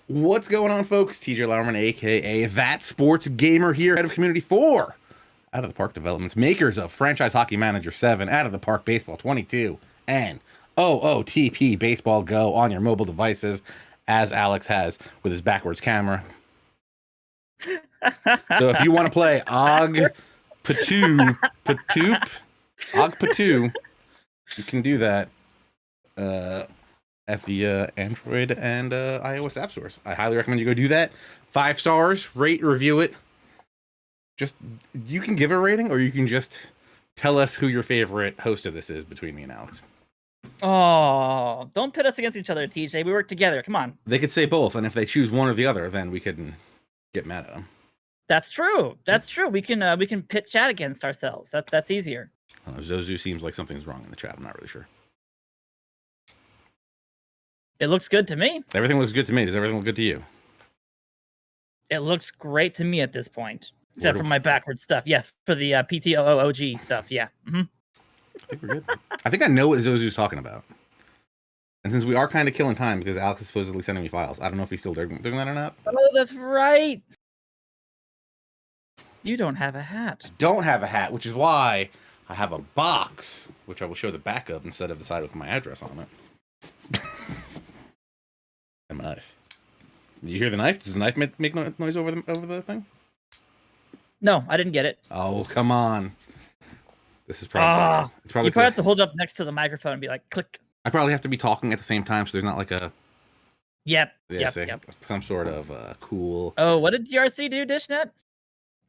What's going on, folks? TJ Lauerman, aka That Sports Gamer, here, head of Community 4, Out of the Park Developments, makers of Franchise Hockey Manager 7, Out of the Park Baseball 22, and OOTP Baseball Go on your mobile devices, as Alex has with his backwards camera. So if you want to play Og Patu, you can do that at the Android and iOS app stores. I highly recommend you go do that. 5 stars, rate, review it. Just, you can give a rating, or you can just tell us who your favorite host of this is between me and Alex. Oh, don't pit us against each other, TJ. We work together. Come on. They could say both, and if they choose one or the other, then we can get mad at them. That's true. That's true. We can pit chat against ourselves. That's easier. Zozu seems like something's wrong in the chat. I'm not really sure. It looks good to me. Everything looks good to me. Does everything look good to you? It looks great to me at this point, except for my backwards stuff. Yeah, for the PTOOG stuff. Yeah. Mm-hmm. I think we're good. I think I know what Zozu's talking about. And since we are kind of killing time because Alex is supposedly sending me files, I don't know if he's still doing that or not. Oh, that's right. You don't have a hat. I don't have a hat, which is why I have a box, which I will show the back of instead of the side with my address on it. And my knife. Did you hear the knife? Does the knife make noise over the thing? No, I didn't get it. Oh, come on. This is probably... you probably have to hold it up next to the microphone and be like, click. I probably have to be talking at the same time, so there's not like a... Yep. Some sort of cool... Oh, what did DRC do, Dishnet?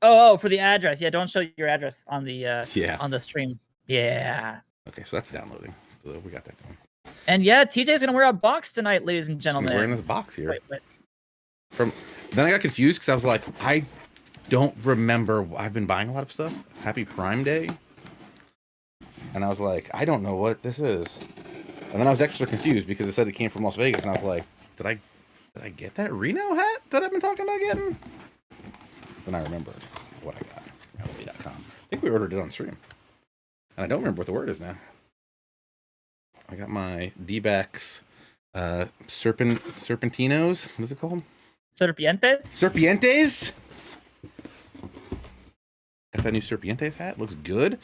Oh, for the address. Yeah, don't show your address on the on the stream. Yeah. Okay, so that's downloading. So we got that going. And yeah, TJ's gonna wear a box tonight, ladies and gentlemen. He's wearing this box here. Wait. Then I got confused because I was like, I don't remember. I've been buying a lot of stuff. Happy Prime Day. And I was like, I don't know what this is. And then I was extra confused because it said it came from Las Vegas, and I was like, did I get that Reno hat that I've been talking about getting? Then I remembered what I got from LA.com. I think we ordered it on stream. And I don't remember what the word is now. I got my D-backs Serpentinos. What is it called? Serpientes? Got that new Serpientes hat. Looks good.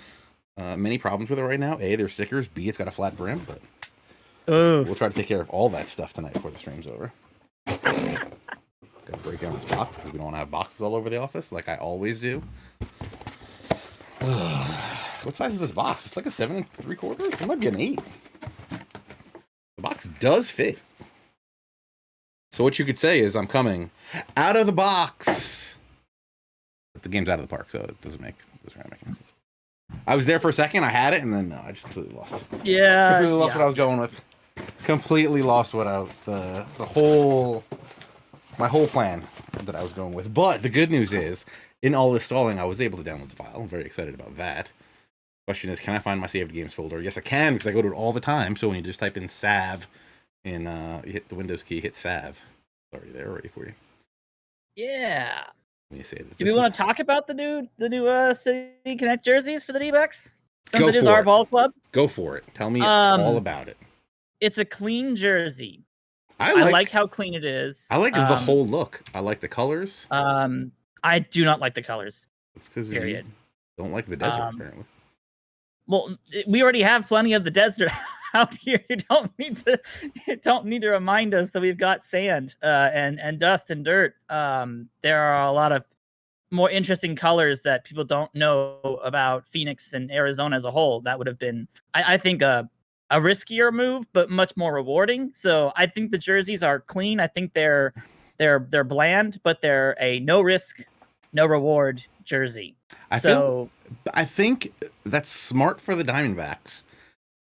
Many problems with it right now. A, there's stickers. B, it's got a flat brim. But we'll try to take care of all that stuff tonight before the stream's over. Gotta break down this box because we don't want to have boxes all over the office like I always do. What size is this box? It's like a 7 3/4. It might be an 8. The box does fit. So what you could say is I'm coming out of the box. But the game's out of the park, so it doesn't make any sense. I was there for a second, I had it, and then no, I just completely lost it. Yeah. Completely lost what I was going with. Completely lost what my whole plan that I was going with. But the good news is, in all this stalling, I was able to download the file. I'm very excited about that. Question is, can I find my saved games folder? Yes, I can, because I go to it all the time. So when you just type in SAV, and you hit the Windows key, hit SAV. It's already there, ready for you. Yeah. Let me say that. Do we want to talk about the new City Connect jerseys for the D-backs? Since it is our ball club? Go for it. Tell me all about it. It's a clean jersey. I like how clean it is. I like the whole look. I like the colors. I do not like the colors. It's because you don't like the desert, apparently. Well, we already have plenty of the desert out here. You don't need to remind us that we've got sand and dust and dirt. There are a lot of more interesting colors that people don't know about Phoenix and Arizona as a whole. That would have been, I think, a riskier move, but much more rewarding. So I think the jerseys are clean. I think they're bland, but they're a no risk, no reward jersey. I think that's smart for the Diamondbacks.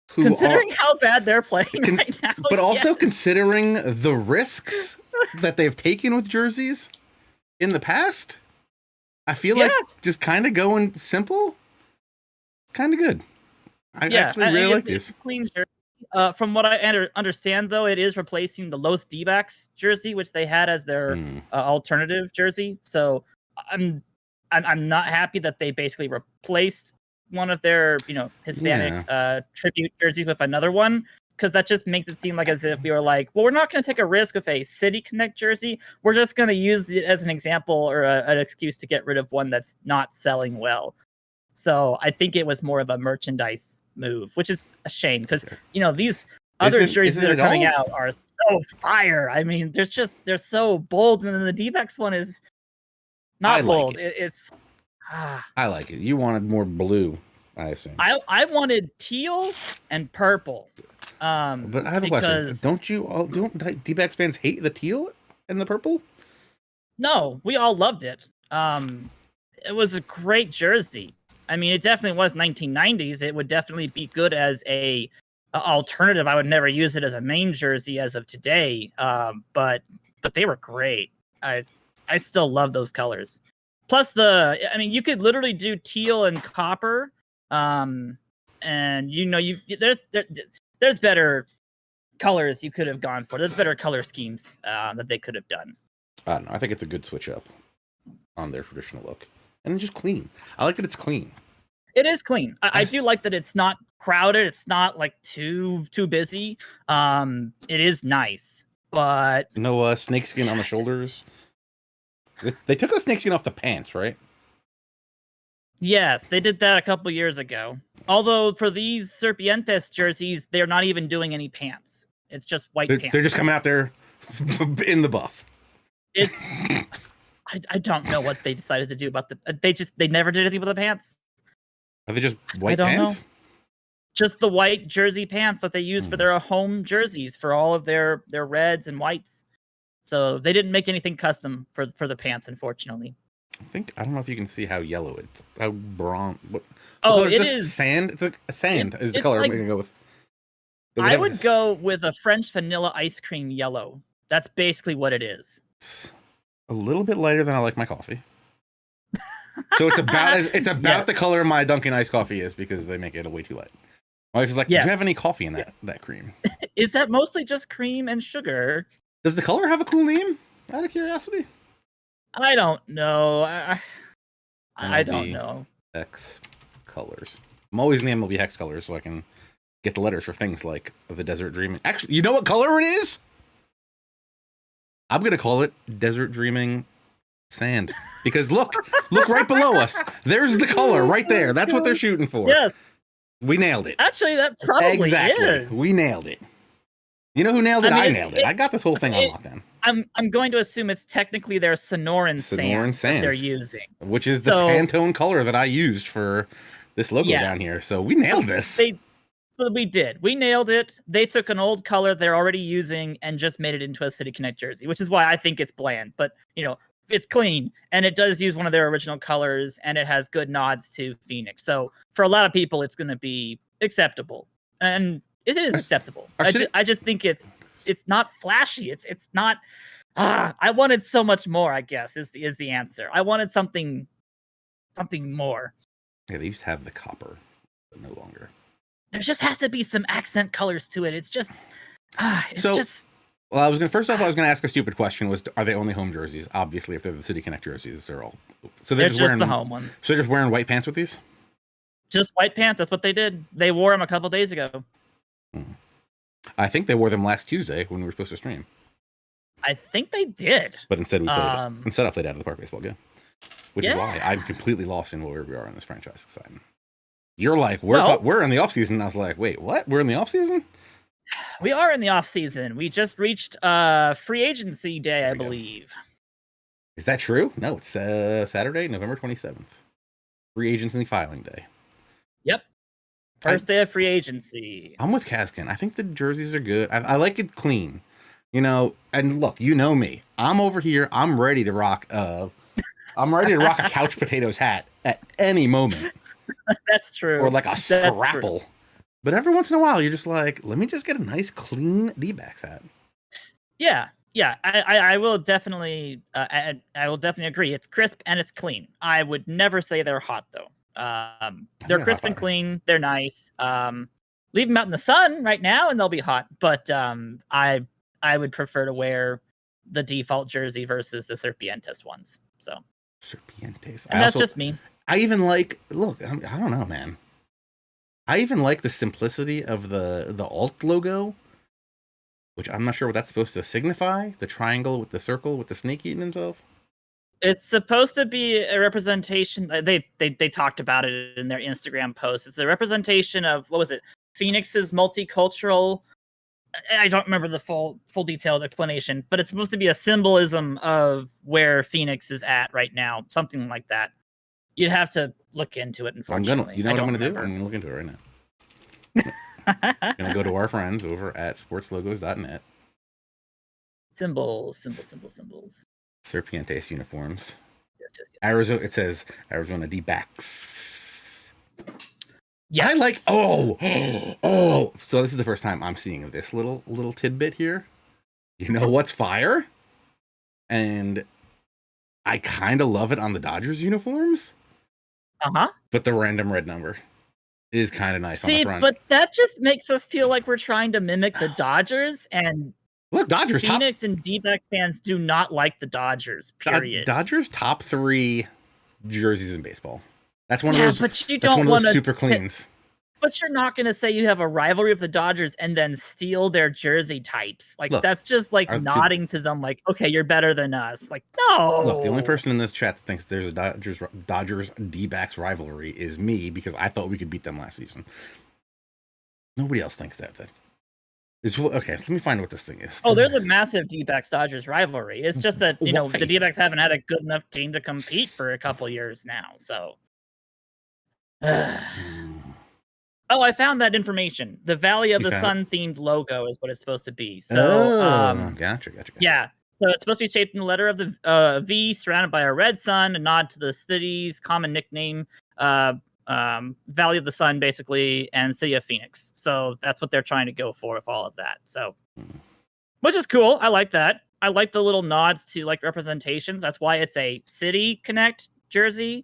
Considering how bad they're playing right now. But also considering the risks that they've taken with jerseys in the past, I feel like just kind of going simple, kind of good. I actually really like this. Clean jersey. From what I understand, though, it is replacing the Los D-backs jersey, which they had as their alternative jersey. So I'm not happy that they basically replaced one of their Hispanic tribute jerseys with another one. because that just makes it seem like as if we were like, well, we're not going to take a risk with a City Connect jersey. We're just going to use it as an example or an excuse to get rid of one that's not selling well. So I think it was more of a merchandise move, which is a shame because, these other jerseys that are coming out are so fire. I mean, they're so bold. And then the D-backs one is not bold. It's I like it. You wanted more blue, I assume. I wanted teal and purple. But I have a question. Don't D-backs fans hate the teal and the purple? No, we all loved it. It was a great jersey. I mean, it definitely was 1990s. It would definitely be good as a alternative. I would never use it as a main jersey as of today. But they were great. I still love those colors. Plus you could literally do teal and copper. And there's better colors you could have gone for. There's better color schemes that they could have done. I don't know. I think it's a good switch up on their traditional look. And it's just clean. I like that it's clean. It is clean. I do like that it's not crowded. It's not like too busy. It is nice, but no snakeskin on the shoulders. They took the snakeskin off the pants, right? Yes, they did that a couple years ago. Although for these Serpientes jerseys, they're not even doing any pants. It's just white pants. They're just coming out there in the buff. It's I don't know what they decided to do about they never did anything with the pants. Are they just white pants? Know. Just the white jersey pants that they use for their home jerseys for all of their reds and whites. So they didn't make anything custom for the pants, unfortunately. I don't know if you can see how yellow it's how brown. What it is sand. It's like sand is the color I'm gonna go with. I would go with a French vanilla ice cream yellow. That's basically what it is. It's a little bit lighter than I like my coffee. So it's about the color my Dunkin' iced coffee is because they make it way too light. My wife's like, did you have any coffee in that cream? Is that mostly just cream and sugar? Does the color have a cool name? Out of curiosity. I don't know. I don't know. Hex colors. I'm always in the MLB hex colors so I can get the letters for things like the Desert Dreaming. Actually, you know what color it is? I'm gonna call it Desert Dreaming Sand because look right below us. There's the color right there. That's what they're shooting for. Yes, we nailed it. Actually, that probably is. We nailed it. You know who nailed it? I nailed it. I got this whole thing on lockdown. I'm going to assume it's technically their Sonoran sand that they're using, which is the Pantone color that I used for this logo down here. So we nailed this. So we did. We nailed it. They took an old color they're already using and just made it into a City Connect jersey, which is why I think it's bland. But, it's clean, and it does use one of their original colors, and it has good nods to Phoenix. So for a lot of people, it's going to be acceptable. And it is acceptable. I just think it's not flashy. It's not... I wanted so much more, I guess, is the answer. I wanted something more. Yeah, they used to have the copper, but no longer. There just has to be some accent colors to it. It's just, Well, I was gonna ask a stupid question. Are they only home jerseys? Obviously, if they're the City Connect jerseys, they're all. So they're just wearing the home ones. So they're just wearing white pants with these. Just white pants. That's what they did. They wore them a couple days ago. I think they wore them last Tuesday when we were supposed to stream. I think they did. But instead I played out of the Park Baseball Go, which is why I'm completely lost in where we are in this franchise. You're like, we're in the off season. I was like, wait, what? We're in the off season? We are in the off season. We just reached free agency day, I believe. Is that true? No, it's Saturday, November 27th. Free agency filing day. Yep. First day of free agency. I'm with Kaskin. I think the jerseys are good. I like it clean. And look, you know me. I'm over here. I'm ready to rock a couch potatoes hat at any moment. That's true. Or like a scrapple. But every once in a while, you're just like, let me just get a nice, clean D-backs hat. Yeah. I will definitely, I will definitely agree. It's crisp and it's clean. I would never say they're hot though. They're crisp and clean. They're nice. Leave them out in the sun right now, and they'll be hot. But I would prefer to wear the default jersey versus the Serpientes ones. So Serpientes, and that's just me. I even look. I don't know, man. I even like the simplicity of the alt logo, which I'm not sure what that's supposed to signify. The triangle with the circle with the snake eating himself. It's supposed to be a representation. They talked about it in their Instagram post. It's a representation of, what was it? Phoenix's multicultural. I don't remember the full detailed explanation, but it's supposed to be a symbolism of where Phoenix is at right now, something like that. You'd have to look into it. Unfortunately, You know what I'm gonna do? remember. I'm gonna look into it right now. I'm gonna go to our friends over at sportslogos.net. Symbols. Serpientes uniforms. Yes. Arizona. It says Arizona D-backs. Yes. I like. Oh. So this is the first time I'm seeing this little tidbit here. You know what's fire? And I kind of love it on the Dodgers uniforms. But the random red number is kind of nice. See, on the front. but that just makes us feel like we're trying to mimic the Dodgers, and look, Dodgers. Phoenix and D-back fans do not like the Dodgers. Period. Dodgers top 3 jerseys in baseball. That's one of those. But you don't want to super cleans. But you're not going to say you have a rivalry with the Dodgers and then steal their jersey types. Like, look, that's just like nodding to them like, okay, you're better than us. Like, no. Look, the only person in this chat that thinks there's a Dodgers D-backs rivalry is me, because I thought we could beat them last season. Nobody else thinks that. Okay, let me find what this thing is. Oh, there's a massive D-backs Dodgers rivalry. It's just that, the D-backs haven't had a good enough team to compete for a couple years now. So. Oh, I found that information. The Valley of the Sun themed logo is what it's supposed to be. So, gotcha. Yeah. So it's supposed to be shaped in the letter of the V, surrounded by a red sun, a nod to the city's common nickname, Valley of the Sun, basically, and City of Phoenix. So that's what they're trying to go for with all of that. So, which is cool. I like that. I like the little nods to like representations. That's why it's a City Connect jersey.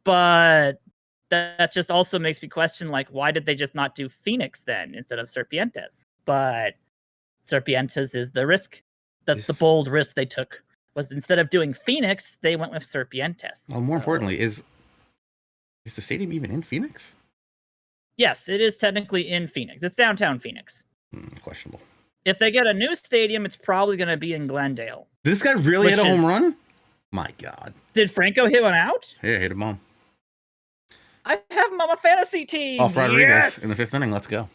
But that just also makes me question, like, why did they just not do Phoenix then instead of Serpientes? But Serpientes is the risk. That's the bold risk they took. Was instead of doing Phoenix, they went with Serpientes. Well, more importantly, is the stadium even in Phoenix? Yes, it is technically in Phoenix. It's downtown Phoenix. Questionable. If they get a new stadium, it's probably going to be in Glendale. Did this guy really hit a home run? My God. Did Franco hit one out? Yeah, hit a bomb. I have him on my fantasy team. Off Rodriguez in the 5th inning. Let's go.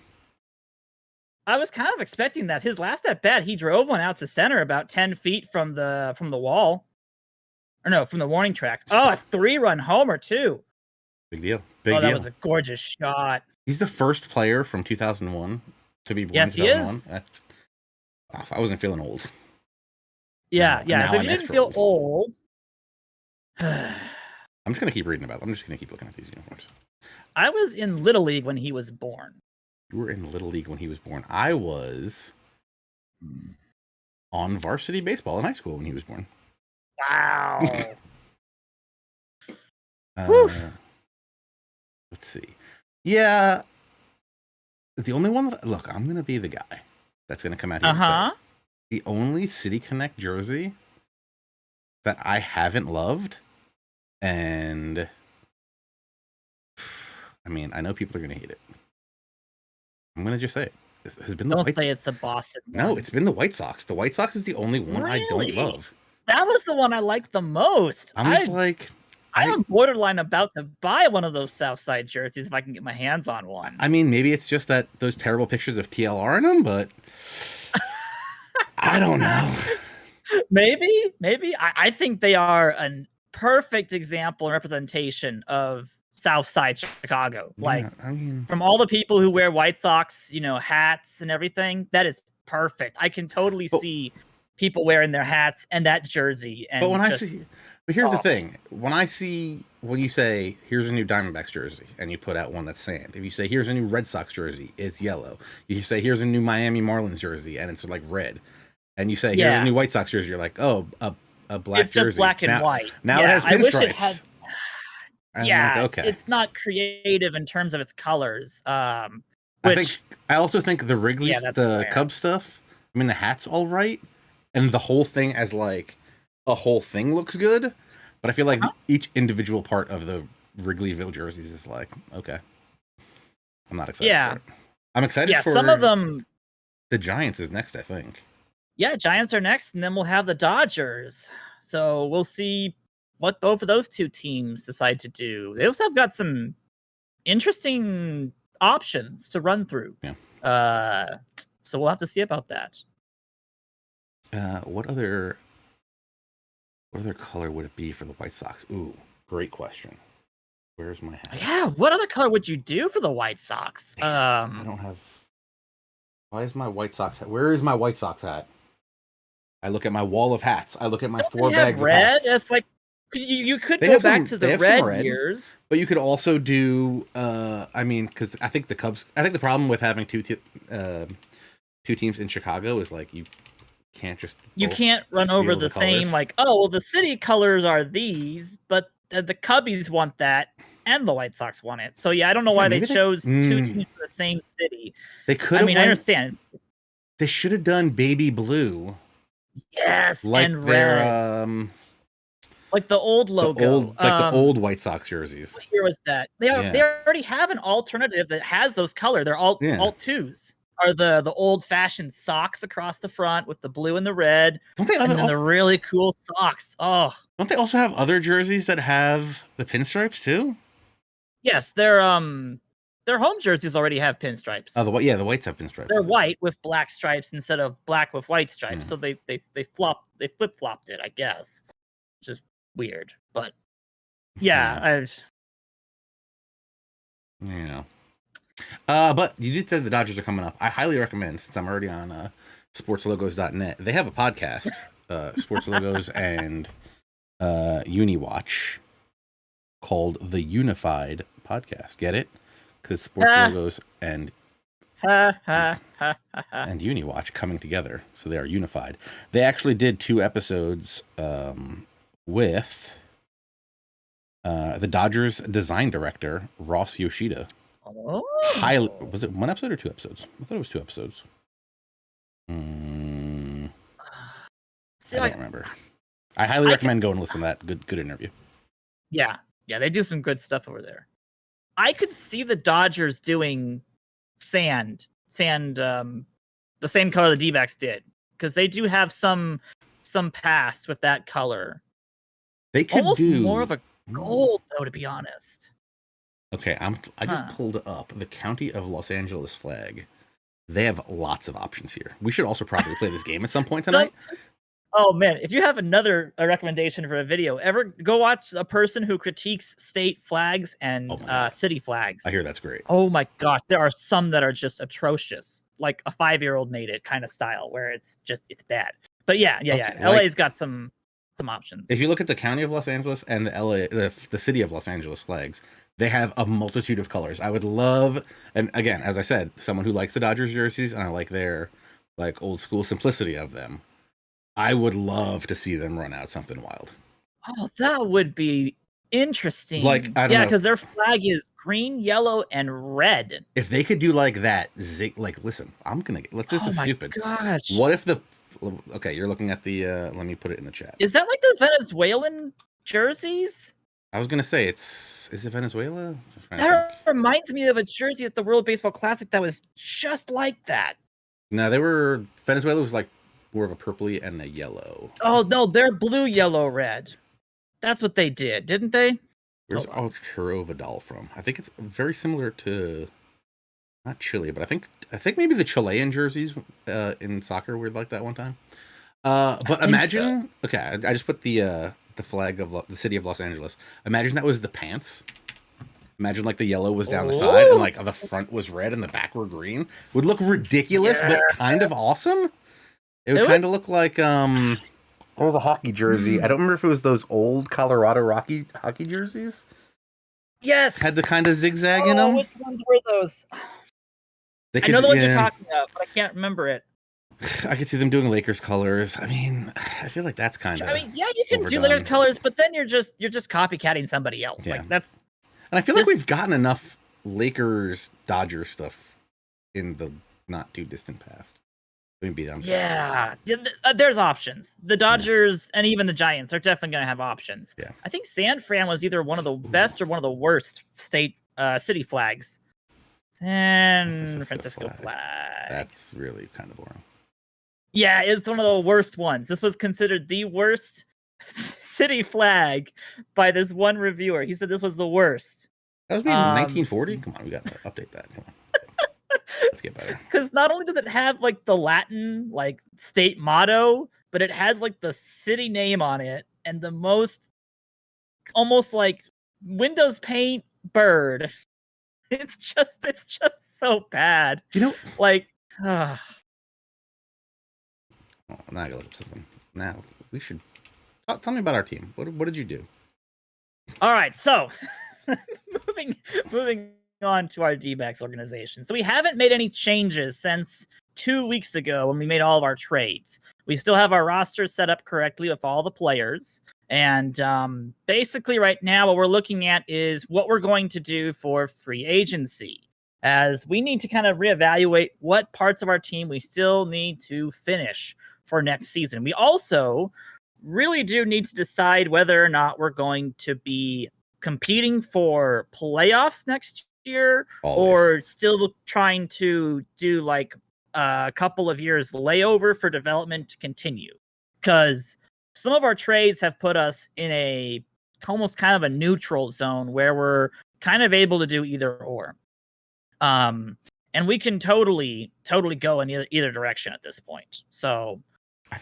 I was kind of expecting that. His last at bat, he drove one out to center about 10 feet from the wall. Or no, from the warning track. Oh, a 3-run homer too. Big deal. That was a gorgeous shot. He's the first player from 2001 to be born. Yes, he is. I wasn't feeling old. Yeah. So if you didn't feel old. I'm just going to keep reading about them. I'm just going to keep looking at these uniforms. I was in Little League when he was born. You were in Little League when he was born. I was on varsity baseball in high school when he was born. Wow. Let's see. Yeah. The only one that... Look, I'm going to be the guy that's going to come out here and say, the only City Connect jersey that I haven't loved, and I mean, I know people are going to hate it. I'm going to just say it. This has been the Don't say it's the Boston one. No, it's been the White Sox. The White Sox is the only one I don't love. That was the one I liked the most. I'm borderline about to buy one of those Southside jerseys if I can get my hands on one. I mean, maybe it's just that those terrible pictures of TLR in them, but I don't know. Maybe. I think they are a perfect example and representation of Southside Chicago. From all the people who wear White Sox, hats and everything, that is perfect. I can totally see people wearing their hats and that jersey. And but here's the thing. When you say, here's a new Diamondbacks jersey, and you put out one that's sand. If you say, here's a new Red Sox jersey, it's yellow. You say, here's a new Miami Marlins jersey, and it's like red. And you say, here's a new White Sox jersey, you're like, oh, a black jersey. It's just black and white. Now it has pinstripes. It's not creative in terms of its colors. I also think the Wrigley's, the Cubs stuff, I mean, the hat's all right, and the whole thing as like a whole thing looks good, but I feel like each individual part of the Wrigleyville jerseys is like, okay. I'm not excited for it. I'm excited for some of them. The Giants is next, I think. Yeah, Giants are next, and then we'll have the Dodgers. So we'll see what both of those two teams decide to do. They also have got some interesting options to run through. Yeah. So we'll have to see about that. What other color would it be for the White Sox? Ooh, great question. Where's my hat? Yeah, what other color would you do for the White Sox? I don't have. Why is my White Sox hat? Where is my White Sox hat? I look at my wall of hats. I look at my 4 bags red? of hats. It's like you could go back to the red years, but you could also do. I mean, because I think the Cubs. I think the problem with having two teams in Chicago is like you can't just. You can't run over the same like, oh, well, the city colors are these, but the Cubbies want that, and the White Sox want it. So yeah, I don't know why they chose 2 teams in the same city. They could. I mean, I understand. They should have done baby blue. Yes, like and their red. Like the old logo. The old White Sox jerseys. What year was that? They already have an alternative that has those colors. They're alt 2s. Are the old fashioned socks across the front with the blue and the red. Don't they? And then the really cool socks. Oh. Don't they also have other jerseys that have the pinstripes too? Yes, their home jerseys already have pinstripes. Oh, the whites have pinstripes. They're white with black stripes instead of black with white stripes. So they flip flopped it, I guess. Which is weird, but yeah, but you did say the Dodgers are coming up. I highly recommend, since I'm already on sportslogos.net, they have a podcast, Sports Logos and Uniwatch, called the Unified Podcast. Get it? Because Sports Logos and Uniwatch coming together, so they are unified. They actually did 2 episodes with the Dodgers design director, Ross Yoshida. Was it 1 episode or 2 episodes? I thought it was 2 episodes. I don't remember. I highly recommend going and listen to that. Good interview. Yeah, they do some good stuff over there. I could see the Dodgers doing sand, the same color the D-backs did, because they do have some past with that color. They could almost do more of a gold, though, to be honest. Okay, I just pulled up the County of Los Angeles flag. They have lots of options here. We should also probably play this game at some point tonight. Oh man, if you have a recommendation for a video, ever go watch a person who critiques state flags and city flags. I hear that's great. Oh my gosh, there are some that are just atrocious, like a 5-year-old made it kind of style, where it's bad. But yeah. LA's got some options. If you look at the County of Los Angeles and the City of Los Angeles flags, they have a multitude of colors. I would love, and again, as I said, someone who likes the Dodgers jerseys, and I like their like old school simplicity of them. I would love to see them run out something wild. Oh, that would be interesting. Like, I don't know. Because their flag is green, yellow, and red. If they could do like that, listen, this is stupid. Gosh. What if okay, you're looking at the, let me put it in the chat. Is that like those Venezuelan jerseys? I was going to say, is it Venezuela? That reminds me of a jersey at the World Baseball Classic that was just like that. No, Venezuela was like more of a purpley and a yellow. Oh, no, they're blue, yellow, red. That's what they did, didn't they? Where's Arturo Vidal from? I think it's very similar to, not Chile, but I think maybe the Chilean jerseys in soccer were like that one time. But imagine, okay, I just put the flag of the city of Los Angeles. Imagine that was the pants. Imagine like the yellow was down the side and like the front was red and the back were green. Would look ridiculous, but kind of awesome. It would kind of look like there was a hockey jersey. I don't remember if it was those old Colorado hockey jerseys. Yes, had the kind of zigzag in them. Which ones were those? I know the ones you're talking about, but I can't remember it. I could see them doing Lakers colors. I mean, I feel like that's kind of. I mean, yeah, you can do Lakers colors, but then you're just copycatting somebody else. Yeah. Like that's. And I feel like we've gotten enough Lakers Dodgers stuff in the not too distant past. Yeah, there's options. The Dodgers and even the Giants are definitely going to have options. Yeah. I think San Fran was either one of the best or one of the worst city flags. San Francisco flag. That's really kind of boring. Yeah, it's one of the worst ones. This was considered the worst city flag by this one reviewer. He said this was the worst. That was made in 1940? Come on, we got to update that. Come on. Let's get better. Because not only does it have like the Latin like state motto, but it has like the city name on it and the most almost like Windows Paint bird. It's just so bad. You know, like oh, now I gotta look up something. Now we should tell me about our team. What did you do? All right, so moving on to our D-backs organization. So we haven't made any changes since 2 weeks ago when we made all of our trades. We still have our roster set up correctly with all the players. And basically right now what we're looking at is what we're going to do for free agency, as we need to kind of reevaluate what parts of our team we still need to finish for next season. We also really do need to decide whether or not we're going to be competing for playoffs next year. Always. Or still trying to do like a couple of years layover for development to continue. Because some of our trades have put us in a almost kind of a neutral zone where we're kind of able to do either or. And we can totally go in either direction at this point. So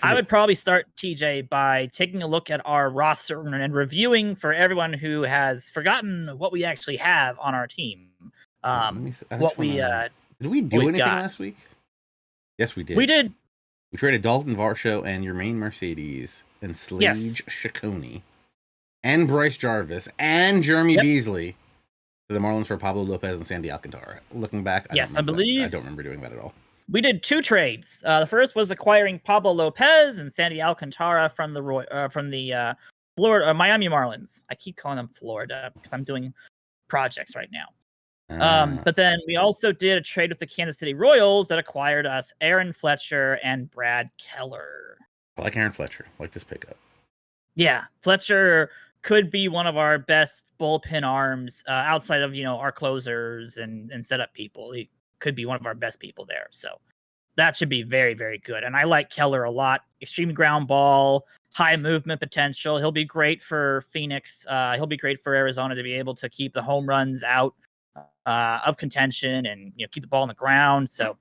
I would probably start, TJ, by taking a look at our roster and reviewing for everyone who has forgotten what we actually have on our team. Did we do anything last week? Yes, we did. We did. We traded Dalton Varsho and Yermaine Mercedes and Slage Ciccone and Bryce Jarvis and Jeremy Beasley to the Marlins for Pablo Lopez and Sandy Alcantara. Looking back, I don't remember doing that at all. We did 2 trades. The first was acquiring Pablo Lopez and Sandy Alcantara from the Florida Miami Marlins. I keep calling them Florida because I'm doing projects right now. But then we also did a trade with the Kansas City Royals that acquired us Aaron Fletcher and Brad Keller. I like Aaron Fletcher. I like this pickup. Yeah, Fletcher could be one of our best bullpen arms outside of our closers and setup people. He could be one of our best people there. So that should be very, very good. And I like Keller a lot. Extreme ground ball, high movement potential. He'll be great for Phoenix. He'll be great for Arizona to be able to keep the home runs out of contention and keep the ball on the ground. So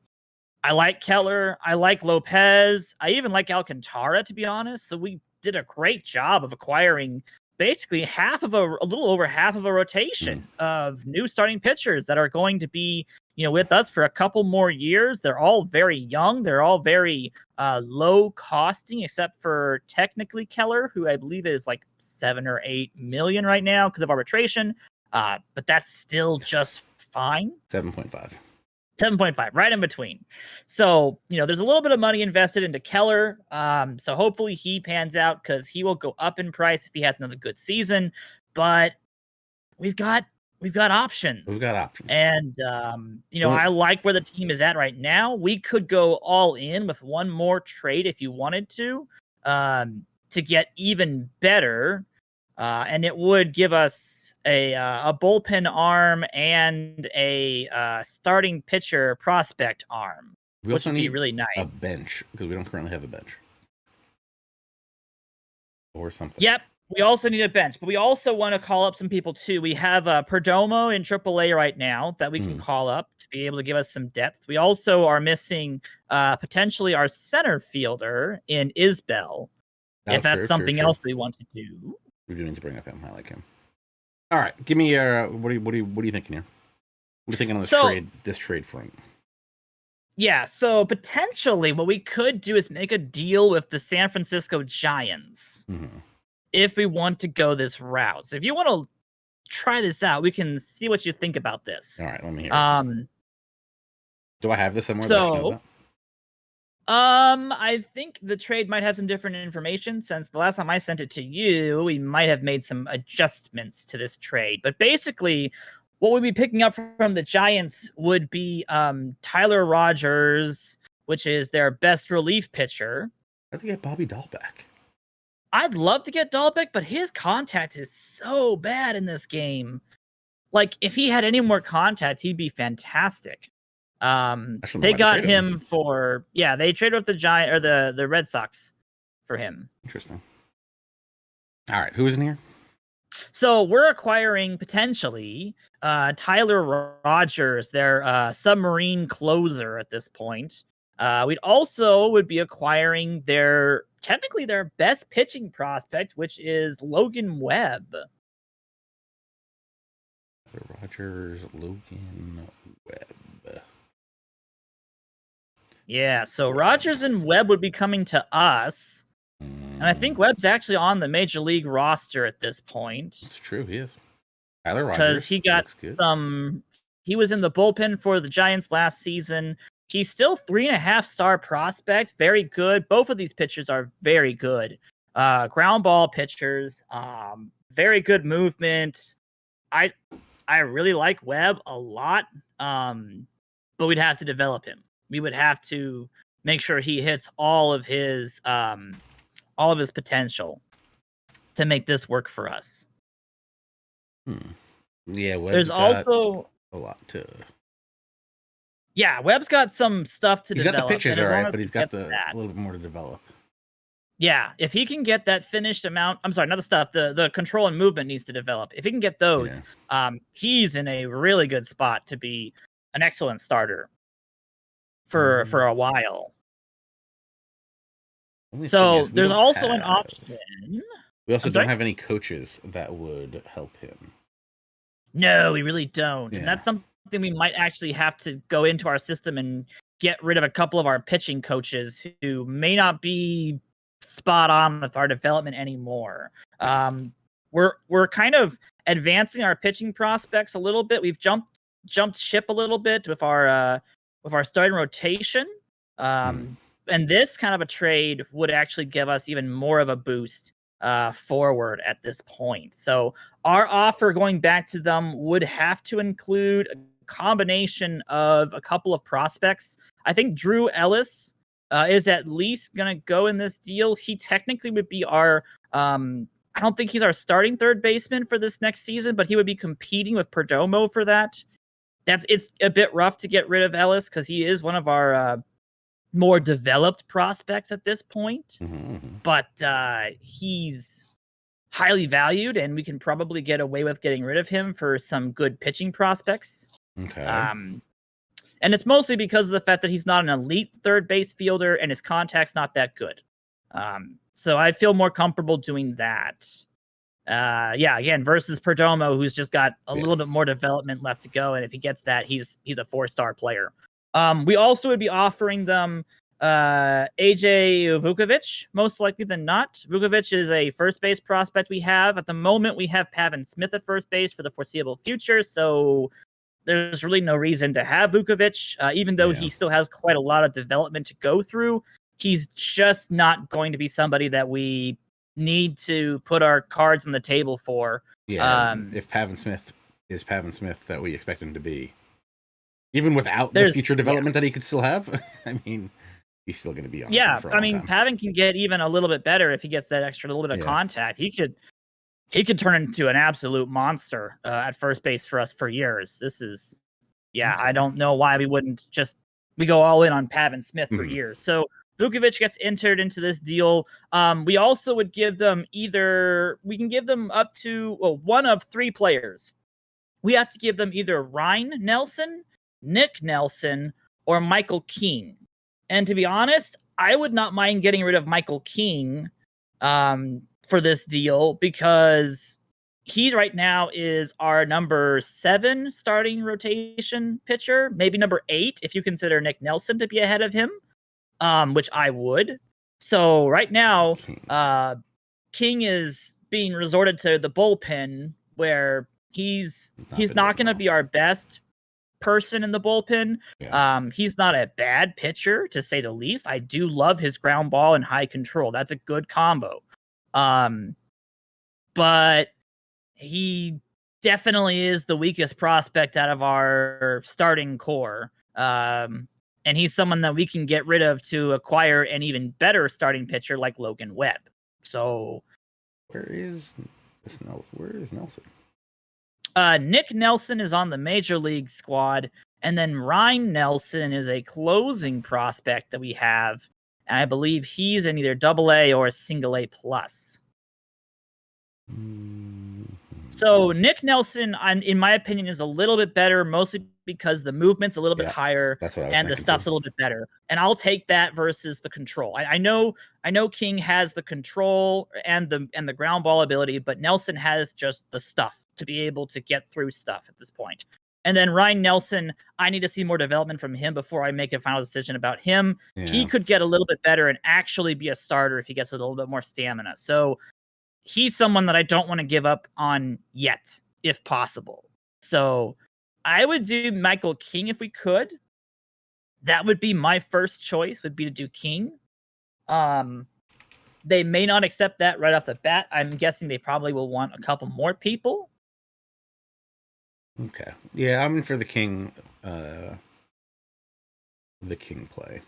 I like Keller. I like Lopez. I even like Alcantara, to be honest. So we did a great job of acquiring basically a little over half of a rotation of new starting pitchers that are going to be with us for a couple more years. They're all very young. They're all very low costing, except for technically Keller, who I believe is like 7 or 8 million right now because of arbitration. But that's still just fine. 7.5, right in between. So, there's a little bit of money invested into Keller. So hopefully he pans out because he will go up in price if he has another good season. But we've got options. And, I like where the team is at right now. We could go all in with one more trade if you wanted to get even better. And it would give us a bullpen arm and a starting pitcher prospect arm, which would be really nice. A bench, because we don't currently have a bench. Or something. Yep. We also need a bench, but we also want to call up some people too. We have Perdomo in AAA right now that we can call up to be able to give us some depth. We also are missing potentially our center fielder in Isbell, if that's something else we want to do. We do need to bring up him. I like him. All right, give me your. What are you thinking here? What are you thinking on this trade front? Yeah, so potentially what we could do is make a deal with the San Francisco Giants if we want to go this route. So if you want to try this out, we can see what you think about this. All right, let me hear it. Do I have this somewhere? I think the trade might have some different information since the last time I sent it to you, we might have made some adjustments to this trade. But basically, what we'd be picking up from the Giants would be Tyler Rogers, which is their best relief pitcher. I'd get Bobby Dahl back. I'd love to get Dahl back, but his contact is so bad in this game. like if he had any more contact, he'd be fantastic. They why got traded him. him for they traded with the Giant or the Red Sox for him. Interesting. All right, who is in here? So we're acquiring potentially Tyler Rogers, their submarine closer at this point. We'd also would be acquiring technically their best pitching prospect, which is Logan Webb. Rogers, Logan Webb. Yeah, so Rogers and Webb would be coming to us. And I think Webb's actually on the Major League roster at this point. It's true, he is. Tyler Rogers. Because he got he was in the bullpen for the Giants last season. He's still 3.5-star prospect. Very good. Both of these pitchers are very good. Ground ball pitchers. Very good movement. I really like Webb a lot. But we'd have to develop him. We would have to make sure he hits all of his potential to make this work for us. Yeah, Webb's there's also a lot to. Yeah, Webb's got some stuff to develop. He's got the pitches, all right, but he's got a little bit more to develop. Yeah, if he can get that finished amount, I'm sorry, not the stuff, the control and movement needs to develop. If he can get those, he's in a really good spot to be an excellent starter for a while. So there's also an option. We also don't have any coaches that would help him. No, we really don't. Yeah. And that's something we might actually have to go into our system and get rid of a couple of our pitching coaches who may not be spot on with our development anymore. We're kind of advancing our pitching prospects a little bit. We've jumped ship a little bit with our starting rotation. And this kind of a trade would actually give us even more of a boost forward at this point. So our offer going back to them would have to include a combination of a couple of prospects. I think Drew Ellis is at least going to go in this deal. He technically would be our I don't think he's our starting third baseman for this next season, but he would be competing with Perdomo for that. It's a bit rough to get rid of Ellis because he is one of our more developed prospects at this point. But he's highly valued, and we can probably get away with getting rid of him for some good pitching prospects. Okay. And it's mostly because of the fact that he's not an elite third base fielder and his contact's not that good. So I feel more comfortable doing that. Again, versus Perdomo, who's just got a little bit more development left to go. And if he gets that, he's a 4-star player. We also would be offering them AJ Vukovic, most likely than not. Vukovic is a first base prospect we have. At the moment, we have Pavin Smith at first base for the foreseeable future. So there's really no reason to have Vukovic, even though he still has quite a lot of development to go through. He's just not going to be somebody that we need to put our cards on the table for. If Pavin Smith is Pavin Smith that we expect him to be, even without the future development that he could still have, I mean, he's still going to be on. Yeah, I mean, Pavin can get even a little bit better if he gets that extra little bit of contact. He could turn into an absolute monster at first base for us for years. This is, I don't know why we wouldn't we go all in on Pavin Smith for years. So Vukovic gets entered into this deal. We also would give them we can give them up to one of 3 players. We have to give them either Ryan Nelson, Nick Nelson, or Michael King. And to be honest, I would not mind getting rid of Michael King for this deal because he right now is our number 7 starting rotation pitcher, maybe number 8 if you consider Nick Nelson to be ahead of him, which I would. So right now, King is being resorted to the bullpen where he's not going to be our best person in the bullpen. He's not a bad pitcher, to say the least. I do love his ground ball and high control. That's a good combo. But he definitely is the weakest prospect out of our starting core. And he's someone that we can get rid of to acquire an even better starting pitcher like Logan Webb. So where is Nelson? Nick Nelson is on the major league squad, and then Ryan Nelson is a closing prospect that we have, and I believe he's in either AA or single A plus. So Nick Nelson, in my opinion, is a little bit better, mostly because the movement's a little bit higher that's what I was and the stuff's a little bit better. And I'll take that versus the control. I know King has the control and the ground ball ability, but Nelson has just the stuff to be able to get through stuff at this point. And then Ryan Nelson, I need to see more development from him before I make a final decision about him. Yeah. He could get a little bit better and actually be a starter if he gets a little bit more stamina. So he's someone that I don't want to give up on yet, if possible. So I would do Michael King if we could. That would be my first choice, would be to do King. They may not accept that right off the bat. I'm guessing they probably will want a couple more people. Okay. Yeah, I'm in for the King play.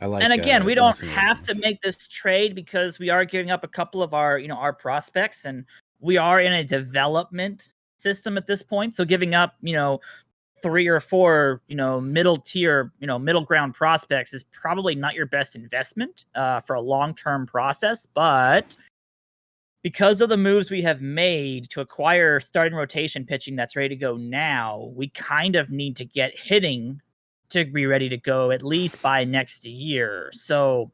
I like. And again, we don't have to make this trade because we are giving up a couple of our prospects, and we are in a development system at this point. So giving up, 3 or 4, middle tier, middle ground prospects is probably not your best investment for a long-term process. But because of the moves we have made to acquire starting rotation pitching that's ready to go now, we kind of need to get hitting to be ready to go at least by next year. So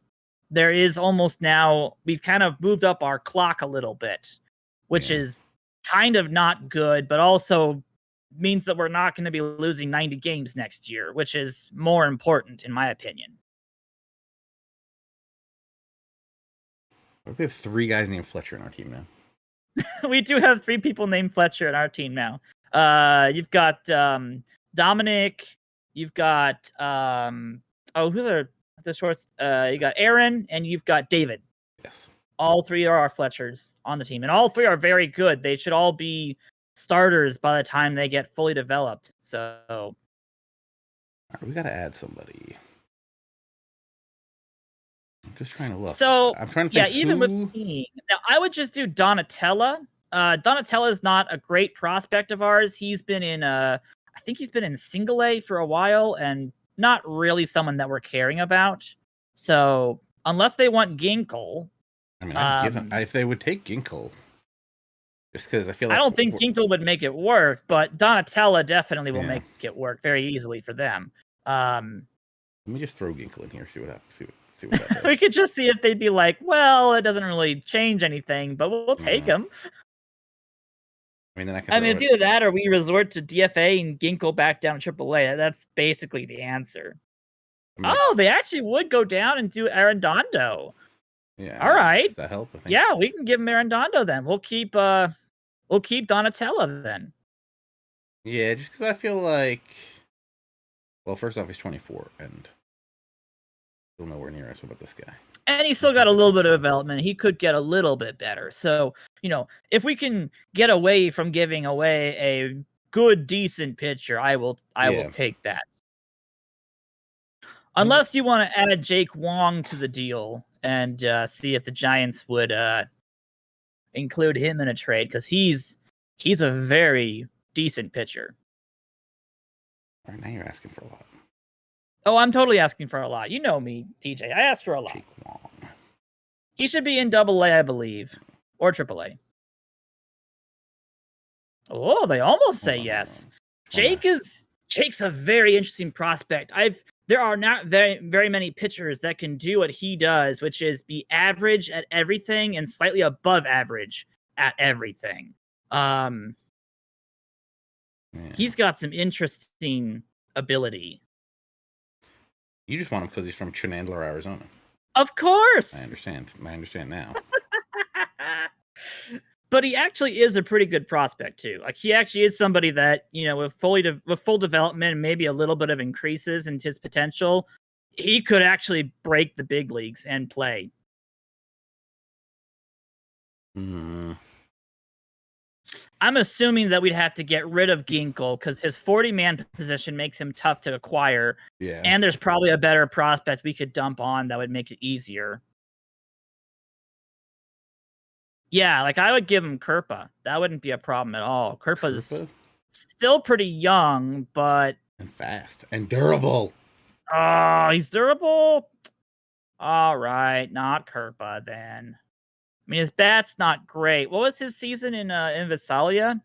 there is almost now, we've kind of moved up our clock a little bit, which is kind of not good, but also means that we're not going to be losing 90 games next year, which is more important in my opinion. We have 3 guys named Fletcher in our team now. We do have 3 people named Fletcher in our team now. You've got Dominic. You've got who are the shorts? You got Aaron and you've got David. Yes. All 3 are our Fletchers on the team, and all 3 are very good. They should all be starters by the time they get fully developed. So all right, we got to add somebody. I'm just trying to look. So I'm trying to think. Even with King, now I would just do Donatella. Donatella is not a great prospect of ours. He's been in I think he's been in single A for a while and not really someone that we're caring about. So unless they want Ginkle. I mean, I'd give him, if they would take Ginkle. Just because I feel like... I don't think Ginkle would make it work, but Donatella definitely will make it work very easily for them. Let me just throw Ginkle in here, see what happens. See what that does. We could just see if they'd be like, well, it doesn't really change anything, but we'll take him. I mean, then I it's either that or we resort to DFA and Ginkle back down to AAA. That's basically the answer. I mean, they actually would go down and do Arredondo. Yeah. All right. Does that help? I think yeah, we can give him Arredondo then. We'll keep Donatella then. Yeah, just because I feel like, well, first off, he's 24 and still nowhere near us. What about this guy? And he's still got a little bit of development. He could get a little bit better. So, if we can get away from giving away a good, decent pitcher, I will take that. Unless you want to add Jake Wong to the deal and see if the Giants would include him in a trade, because he's a very decent pitcher. All right, now you're asking for a lot. Oh, I'm totally asking for a lot. You know me, TJ. I asked for a lot. Jake Wong. He should be in AA, I believe, or AAA. Oh, they almost say yes. Jake's a very interesting prospect. There are not very, very many pitchers that can do what he does, which is be average at everything and slightly above average at everything. He's got some interesting ability. You just want him because he's from Chenandler, Arizona. Of course. I understand. I understand now. But he actually is a pretty good prospect too. Like, he actually is somebody that, with full development and maybe a little bit of increases in his potential, he could actually break the big leagues and play. I'm assuming that we'd have to get rid of Ginkle because his 40-man position makes him tough to acquire. Yeah. And there's probably a better prospect we could dump on that would make it easier. Yeah, like I would give him Kerpa. That wouldn't be a problem at all. Kerpa's Kerpa? still pretty young, but And fast. And durable. oh, he's durable. All right, not Kerpa then. I mean, his bat's not great. What was his season in Visalia?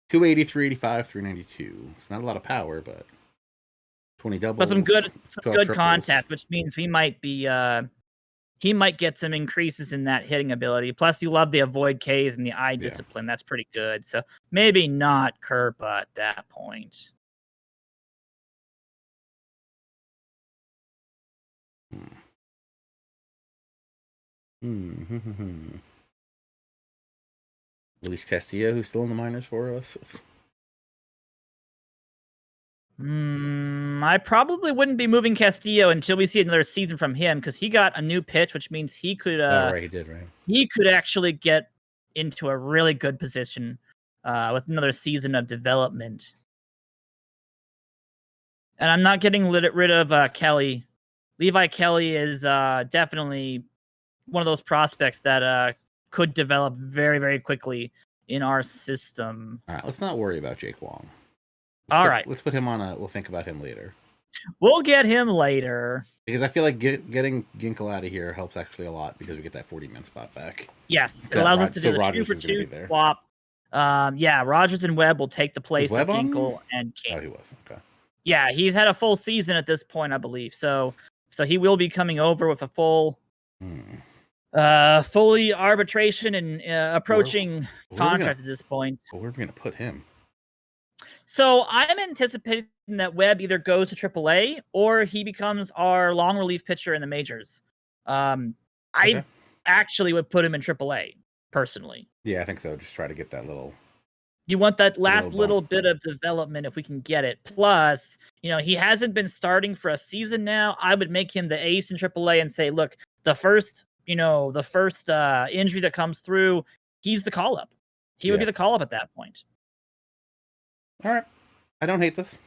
280, 385, 392. It's not a lot of power, but 20 doubles. But some good 12 triples. contact, which means he might get some increases in that hitting ability. Plus, you love the avoid Ks and the eye discipline. That's pretty good. So maybe not Kerpa at that point. Luis Castillo, who's still in the minors for us. I probably wouldn't be moving Castillo until we see another season from him because he got a new pitch, which means he could. Oh, right, he did, right? He could actually get into a really good position with another season of development. And I'm not getting rid of Kelly. Levi Kelly is definitely one of those prospects that could develop very, very quickly in our system. All right, let's not worry about Jake Wong. Let's put him on we'll think about him later. We'll get him later. Because I feel like getting Ginkel out of here helps actually a lot because we get that 40-man spot back. Yes, it allows us to do the Rogers 2-for-2 swap. Yeah, Rogers and Webb will take the place of Ginkel and King. Oh, he was. Okay. Yeah, he's had a full season at this point, I believe. So he will be coming over with a full fully arbitration and approaching contract at this point. Where are we going to put him? So I'm anticipating that Webb either goes to AAA or he becomes our long relief pitcher in the majors. I actually would put him in AAA personally. Yeah, I think so. Just try to get that little. You want that last little bit of development if we can get it. Plus, he hasn't been starting for a season now. I would make him the ace in AAA and say, look, the first injury that comes through, he's the call up. He would be the call up at that point. All right. I don't hate this.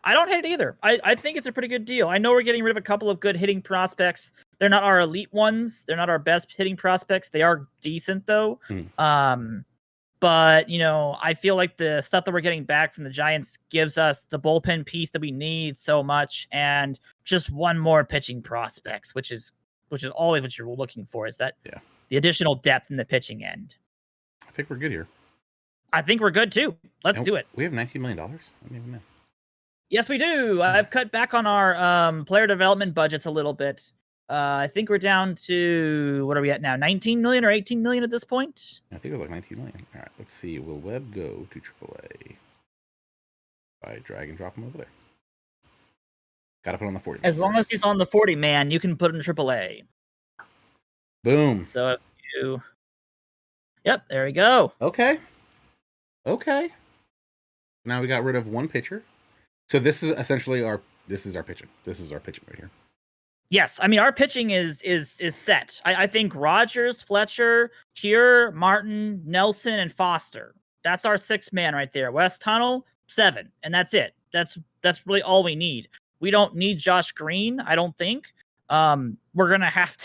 I don't hate it either. I think it's a pretty good deal. I know we're getting rid of a couple of good hitting prospects. They're not our elite ones. They're not our best hitting prospects. They are decent though. But I feel like the stuff that we're getting back from the Giants gives us the bullpen piece that we need so much, and just one more pitching prospects, which is always what you're looking for. Is that the additional depth in the pitching end? I think we're good here. I think we're good too. Let's do it. We have $19 million. I didn't even know. Yes, we do. I've cut back on our player development budgets a little bit. I think we're down to, what are we at now? 19 million or 18 million at this point? I think it was like 19 million. All right, let's see. Will Webb go to AAA? I drag and drop him over there. Got to put on the 40. As long as he's on the 40, man, you can put him in AAA. Boom. So if you... Yep, there we go. Okay. Now we got rid of one pitcher. So this is essentially our pitching. This is our pitching right here. Yes, I mean our pitching is set. I think Rogers, Fletcher, Cure, Martin, Nelson, and Foster. That's our 6-man right there. West Tunnel, 7, and that's it. That's really all we need. We don't need Josh Green, I don't think. We're going to have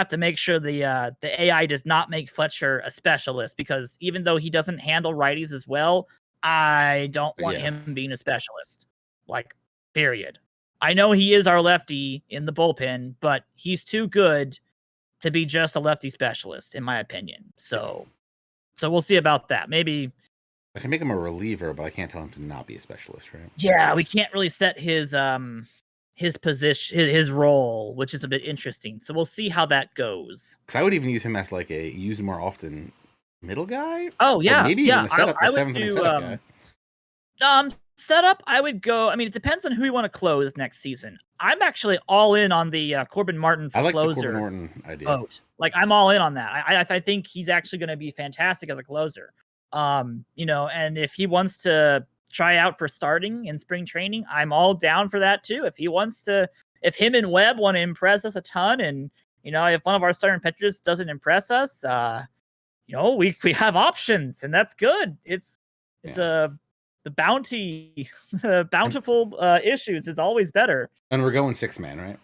to make sure the AI does not make Fletcher a specialist, because even though he doesn't handle righties as well, I don't want him being a specialist. Like, period. I know he is our lefty in the bullpen, but he's too good to be just a lefty specialist, in my opinion. So we'll see about that. Maybe I can make him a reliever, but I can't tell him to not be a specialist, right? Yeah, we can't really set his position, his role, which is a bit interesting. So we'll see how that goes. Because I would even use him as like a use more often middle guy. Oh yeah, or maybe even a setup, I seventh inning setup guy. Setup, I would go. I mean, it depends on who you want to close next season. I'm actually all in on the Corbin Martin for closer. The Corbin Martin idea. Vote. Like, I'm all in on that. I think he's actually going to be fantastic as a closer. And if he wants to try out for starting in spring training, I'm all down for that too. If him and Webb want to impress us a ton, and if one of our starting pitchers doesn't impress us, we have options, and that's good. The bountiful issues is always better. And we're going 6-man,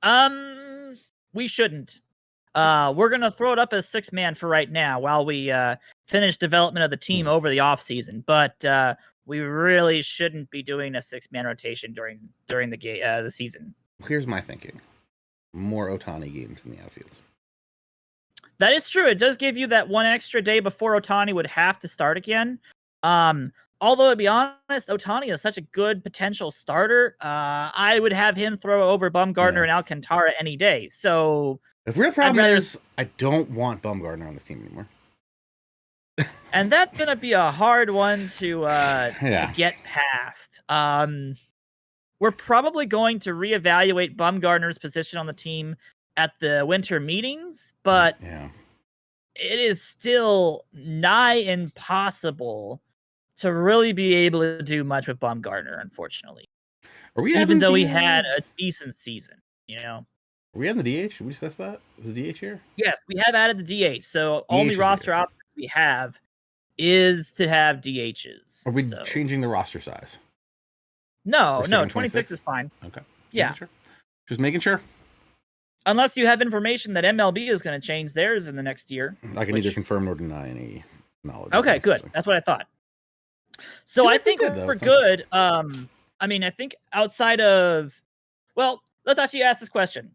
right? We shouldn't. We're going to throw it up as 6-man for right now while we finish development of the team over the offseason. But we really shouldn't be doing a 6-man rotation during the season. Here's my thinking. More Ohtani games in the outfield. That is true. It does give you that one extra day before Ohtani would have to start again. Although, to be honest, Ohtani is such a good potential starter. I would have him throw over Bumgarner and Alcantara any day. So the real problem is I don't want Bumgarner on this team anymore. And that's going to be a hard one to get past. We're probably going to reevaluate Bumgarner's position on the team at the winter meetings, but it is still nigh impossible to really be able to do much with Bumgarner, unfortunately. Even though he had a decent season, Are we on the DH? Should we discuss that? Was the DH here? Yes, we have added the DH. So only roster option we have is to have DHs. Are we changing the roster size? No, 26 is fine. Okay. Yeah. Just making sure. Unless you have information that MLB is going to change theirs in the next year. I can neither confirm nor deny any knowledge. Okay, good. That's what I thought. So I think we're good. I think outside of... Well, let's actually ask this question.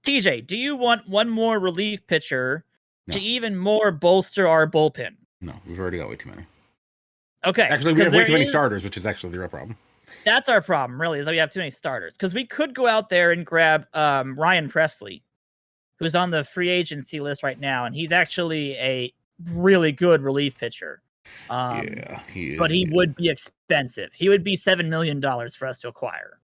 TJ, do you want one more relief pitcher to even more bolster our bullpen? No, we've already got way too many. Okay. Actually, we have way too many starters, which is actually the real problem. That's our problem, really, is that we have too many starters. Because we could go out there and grab Ryan Presley, who's on the free agency list right now, and he's actually a really good relief pitcher. He is. But he would be expensive. He would be $7 million for us to acquire.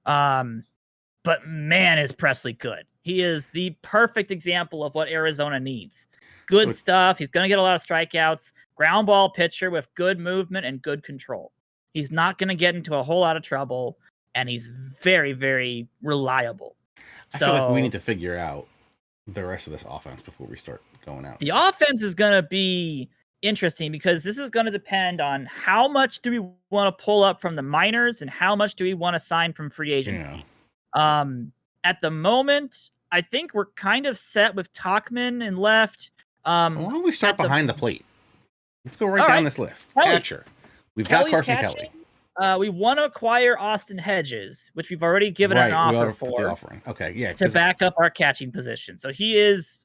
But man, is Presley good. He is the perfect example of what Arizona needs. Good stuff. He's going to get a lot of strikeouts. Ground ball pitcher with good movement and good control. He's not going to get into a whole lot of trouble, and he's very, very reliable. I feel like we need to figure out the rest of this offense before we start going out. The offense is going to be interesting because this is going to depend on how much do we want to pull up from the minors and how much do we want to sign from free agency. At the moment, I think we're kind of set with Tauchman and left. Why don't we start behind the plate? Let's go down this list. Catcher. We've got Carson Kelly. We want to acquire Austin Hedges, which we've already given an offer for. Okay, yeah. To back up our catching position. So he is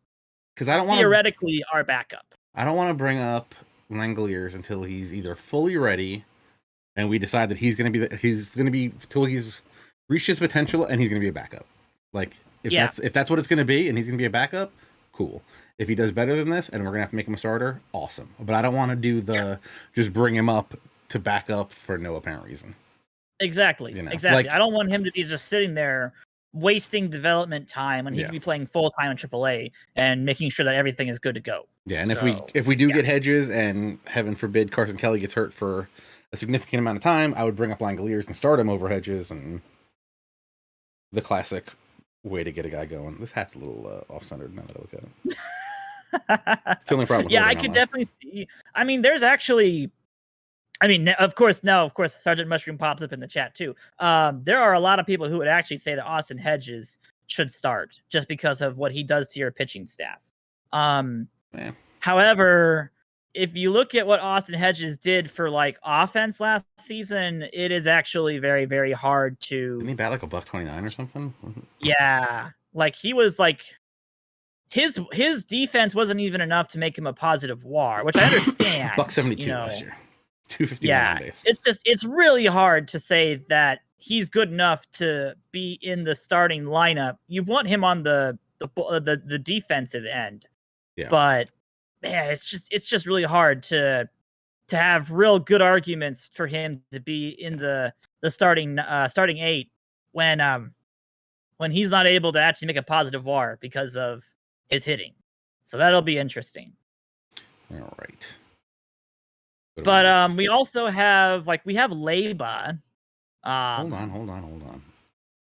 theoretically our backup. I don't want to bring up Langoliers until he's either fully ready and we decide that he's going to be until he's reached his potential and he's going to be a backup. Like if that's what it's going to be and he's going to be a backup, cool. If he does better than this and we're going to have to make him a starter, awesome. But I don't want to do just bring him up to back up for no apparent reason. Exactly. Exactly. I don't want him to be just sitting there wasting development time when he could be playing full time in AAA and making sure that everything is good to go. Yeah, and if we do get Hedges and heaven forbid Carson Kelly gets hurt for a significant amount of time, I would bring up Langoliers and start him over Hedges, and the classic way to get a guy going. This hat's a little off-centered now that I look at it. It's the only problem. I could definitely see. I mean, there's actually. I mean, of course, Sergeant Mushroom pops up in the chat too. There are a lot of people who would actually say that Austin Hedges should start just because of what he does to your pitching staff. However, if you look at what Austin Hedges did for offense last season, it is actually very, very hard to. Didn't he bat like $129 or something? Yeah, he was his defense wasn't even enough to make him a positive WAR, which I understand. $172 last year. 251 base. It's really hard to say that he's good enough to be in the starting lineup. You want him on the defensive end. Yeah. But man, it's just really hard to have real good arguments for him to be in the starting 8 when he's not able to actually make a positive WAR because of his hitting. So that'll be interesting. All right. But we also have we have Leyba. Hold on.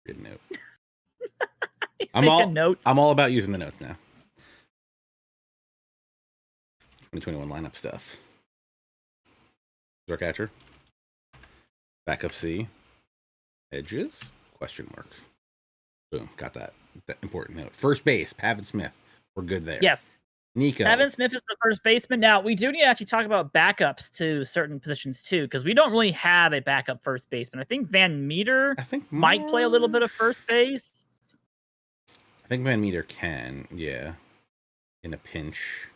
Good note. He's making notes. I'm all about using the notes now. 2021 lineup stuff. Our catcher. Backup C. Hedges? Question mark. Boom. Got that. That important note. First base, Pavin Smith. We're good there. Yes. Nico. Pavin Smith is the first baseman. Now, we do need to actually talk about backups to certain positions, too, because we don't really have a backup first baseman. I think Van Meter might play a little bit of first base. I think Van Meter can, yeah, in a pinch.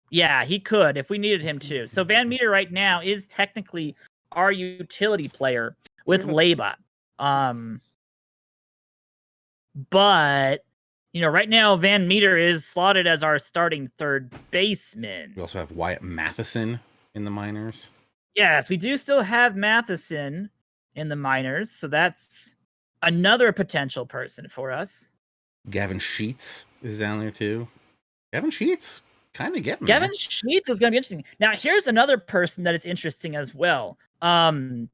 Yeah, he could if we needed him to. So Van Meter right now is technically our utility player with Leyba. But, right now Van Meter is slotted as our starting third baseman. We also have Wyatt Matheson in the minors. Yes, we do still have Matheson in the minors, so that's another potential person for us. Gavin Sheets is down there too. Gavin Sheets kind of getting Gavin there. Sheets is going to be interesting. Now, here's another person that is interesting as well. Can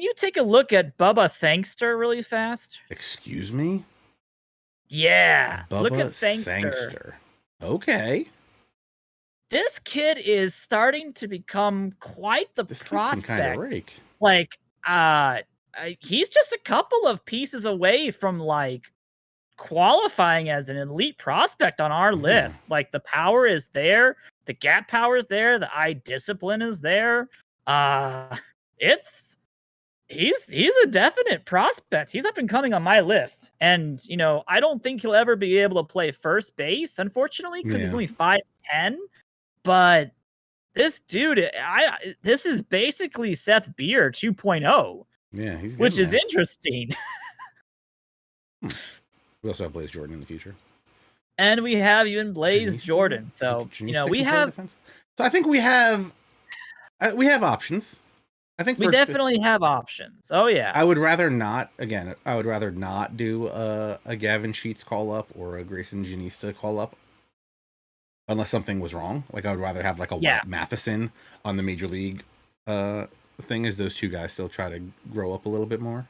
you take a look at Bubba Sangster really fast? Excuse me? Yeah, Bubba look at Sangster. Okay. This kid is starting to become quite the prospect. Kid can kind of rake. Like, he's just a couple of pieces away from qualifying as an elite prospect on our list. Like, the power is there, the gap power is there, the eye discipline is there. He's a definite prospect. He's up and coming on my list. And, I don't think he'll ever be able to play first base, unfortunately, because he's only 5'10". But this dude, this is basically Seth Beer 2.0. Yeah, which is interesting. We also have Blaze Jordan in the future. And we have even Blaze Jordan. So, we have... So I think we have options. I think we definitely have options. Oh, yeah. I would rather not do a Gavin Sheets call up or a Grayson Janista call up unless something was wrong. Like, I would rather have like a Wyatt Matheson on the major league thing, as those two guys still try to grow up a little bit more.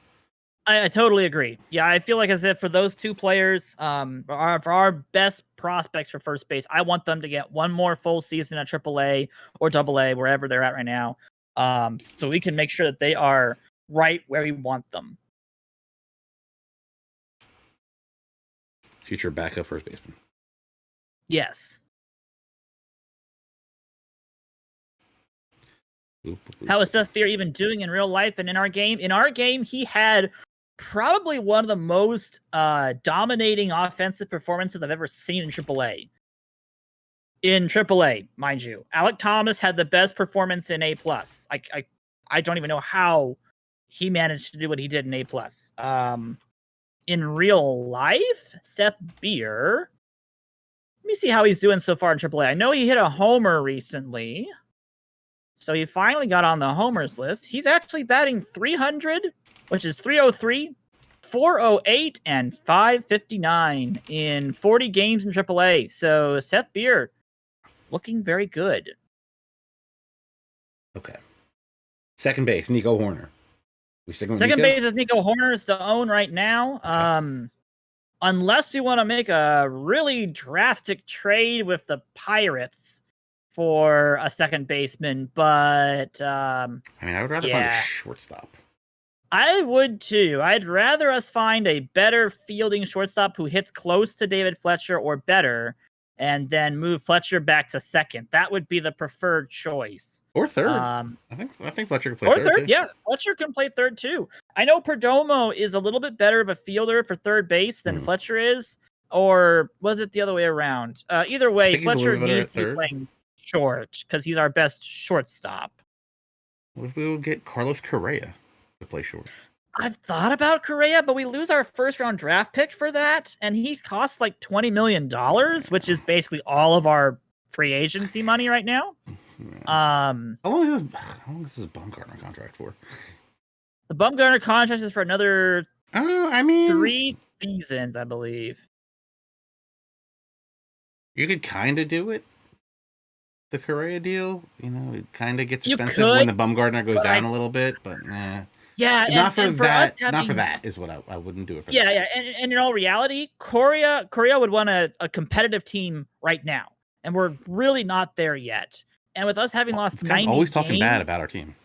I totally agree. Yeah, I feel like as if for those two players, for our best prospects for first base, I want them to get one more full season at AAA or AA, wherever they're at right now. So we can make sure that they are right where we want them. Future backup first baseman. Yes. How is Seth Beer even doing in real life and in our game? In our game, he had probably one of the most dominating offensive performances I've ever seen in AAA. In AAA, mind you. Alec Thomas had the best performance in A+. I don't even know how he managed to do what he did in A+. In real life, Seth Beer... Let me see how he's doing so far in AAA. I know he hit a homer recently. So he finally got on the homers list. He's actually batting 300, which is 303, 408, and 559 in 40 games in AAA. So Seth Beer looking very good. Okay. Second base, Nico Horner. Second base is Nico Horner's to own right now. Okay. Unless we want to make a really drastic trade with the Pirates for a second baseman, but I would rather find a shortstop. I would too. I'd rather us find a better fielding shortstop who hits close to David Fletcher or better, and then move Fletcher back to second. That would be the preferred choice. Or third. I think Fletcher can play third. Or third, yeah. Fletcher can play third too. I know Perdomo is a little bit better of a fielder for third base than Fletcher is, or was it the other way around? Either way, Fletcher needs to be playing short because he's our best shortstop. What if we would get Carlos Correa to play short? I've thought about Correa, but we lose our first round draft pick for that, and he costs like $20 million, which is basically all of our free agency money right now. How long is this Bumgarner contract for? The Bumgarner contract is for another 3 seasons, I believe. You could kind of do it. The Correa deal, it kind of gets expensive when the Bumgarner goes down a little bit, but yeah, not for that. Not for that is what I wouldn't do it for. Yeah, and in all reality, Correa would want a competitive team right now, and we're really not there yet. And with us having lost 90 always games, talking bad about our team.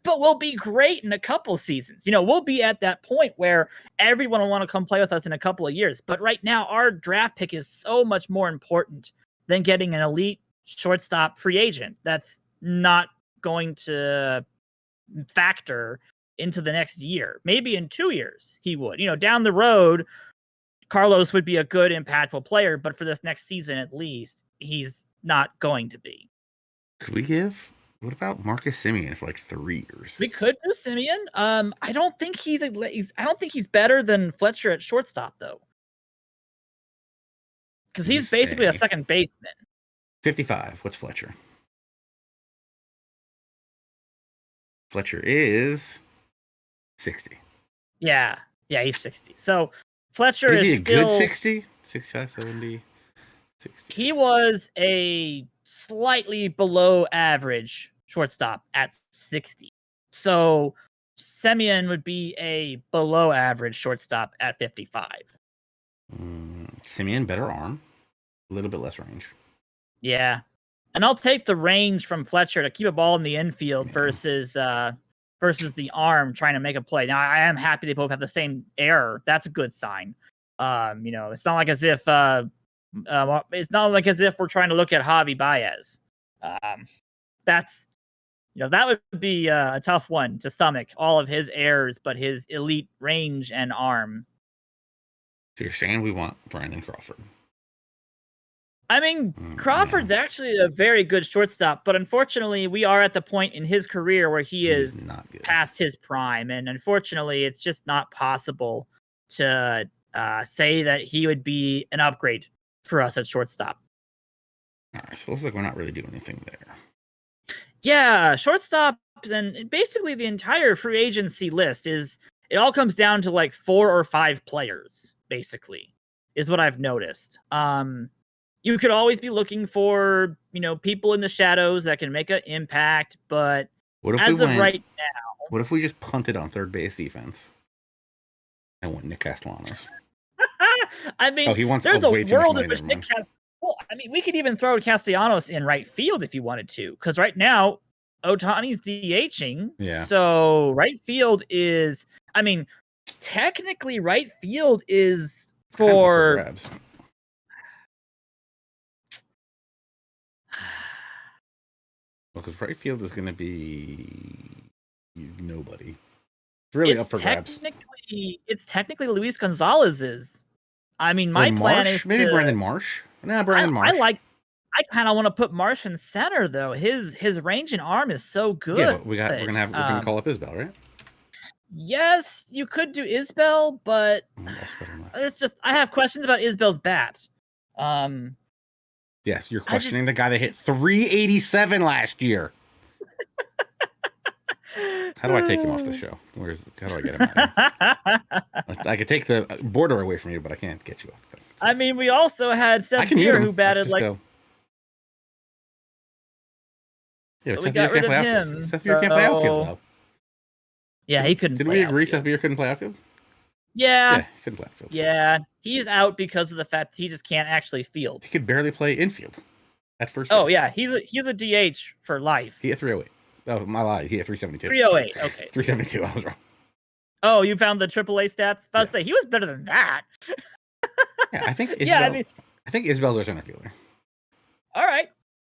but we'll be great in a couple seasons. We'll be at that point where everyone will want to come play with us in a couple of years. But right now, our draft pick is so much more important than getting an elite shortstop free agent. That's not going to factor into the next year. Maybe in 2 years he would. Down the road, Carlos would be a good, impactful player, but for this next season at least, he's not going to be. Could we what about Marcus Simeone for like 3 years? We could do Simeone. I don't think he's better than Fletcher at shortstop though, because he's basically a second baseman. 55. What's Fletcher? Fletcher is 60. Yeah, he's 60. So Fletcher is he still good 60? 65, 70, 60. He was a slightly below average shortstop at 60. So Simeone would be a below average shortstop at 55. Simeone, better arm, a little bit less range. Yeah. And I'll take the range from Fletcher to keep a ball in the infield versus the arm trying to make a play. Now, I am happy they both have the same error. That's a good sign. It's not like as if we're trying to look at Javi Baez. That would be a tough one to stomach, all of his errors, but his elite range and arm. So you're saying we want Brandon Crawford? I mean, Crawford's actually a very good shortstop, but unfortunately, we are at the point in his career where he is not good. Past his prime, and unfortunately, it's just not possible to say that he would be an upgrade for us at shortstop. All right, so it looks like we're not really doing anything there. Yeah, shortstop, and basically the entire free agency list it all comes down to like 4 or 5 players, basically, is what I've noticed. You could always be looking for, people in the shadows that can make an impact, but as of right now... What if we just punted on third base defense and went Nick Castellanos? I mean, there's a world in which Nick Castellanos... Well, I mean, we could even throw Castellanos in right field if you wanted to, because right now, Ohtani's DHing. Yeah. So right field is... I mean, technically right field is for grabs. Because right field is going to be nobody. It's really up for grabs. It's technically Luis Gonzalez's. I mean, my plan is maybe Brandon Marsh. Nah, Brandon Marsh. I kind of want to put Marsh in center though. His range and arm is so good. Yeah, but we're gonna call up Isbell, right? Yes, you could do Isbell, but I have questions about Isbell's bat. Yes, you're questioning the guy that hit 387 last year. How do I take him off the show? How do I get him out? I could take the border away from you, but I can't get you off. I mean, we also had Seth Beer who batted like... Yeah, but Seth Beer can't play outfield. Seth Beer can't play outfield, though. Yeah, he couldn't. Didn't we agree Seth Beer couldn't play outfield? Yeah. He couldn't play outfield. Yeah, he's out because of the fact he just can't actually field. He could barely play infield at first base. Oh, yeah, he's a DH for life. He hit 308. Oh, my lie. He hit 372. 308, okay. 372, I was wrong. Oh, you found the AAA stats? I was say, he was better than that. Yeah, I think Isbell, I think Isbell's our center fielder. All right.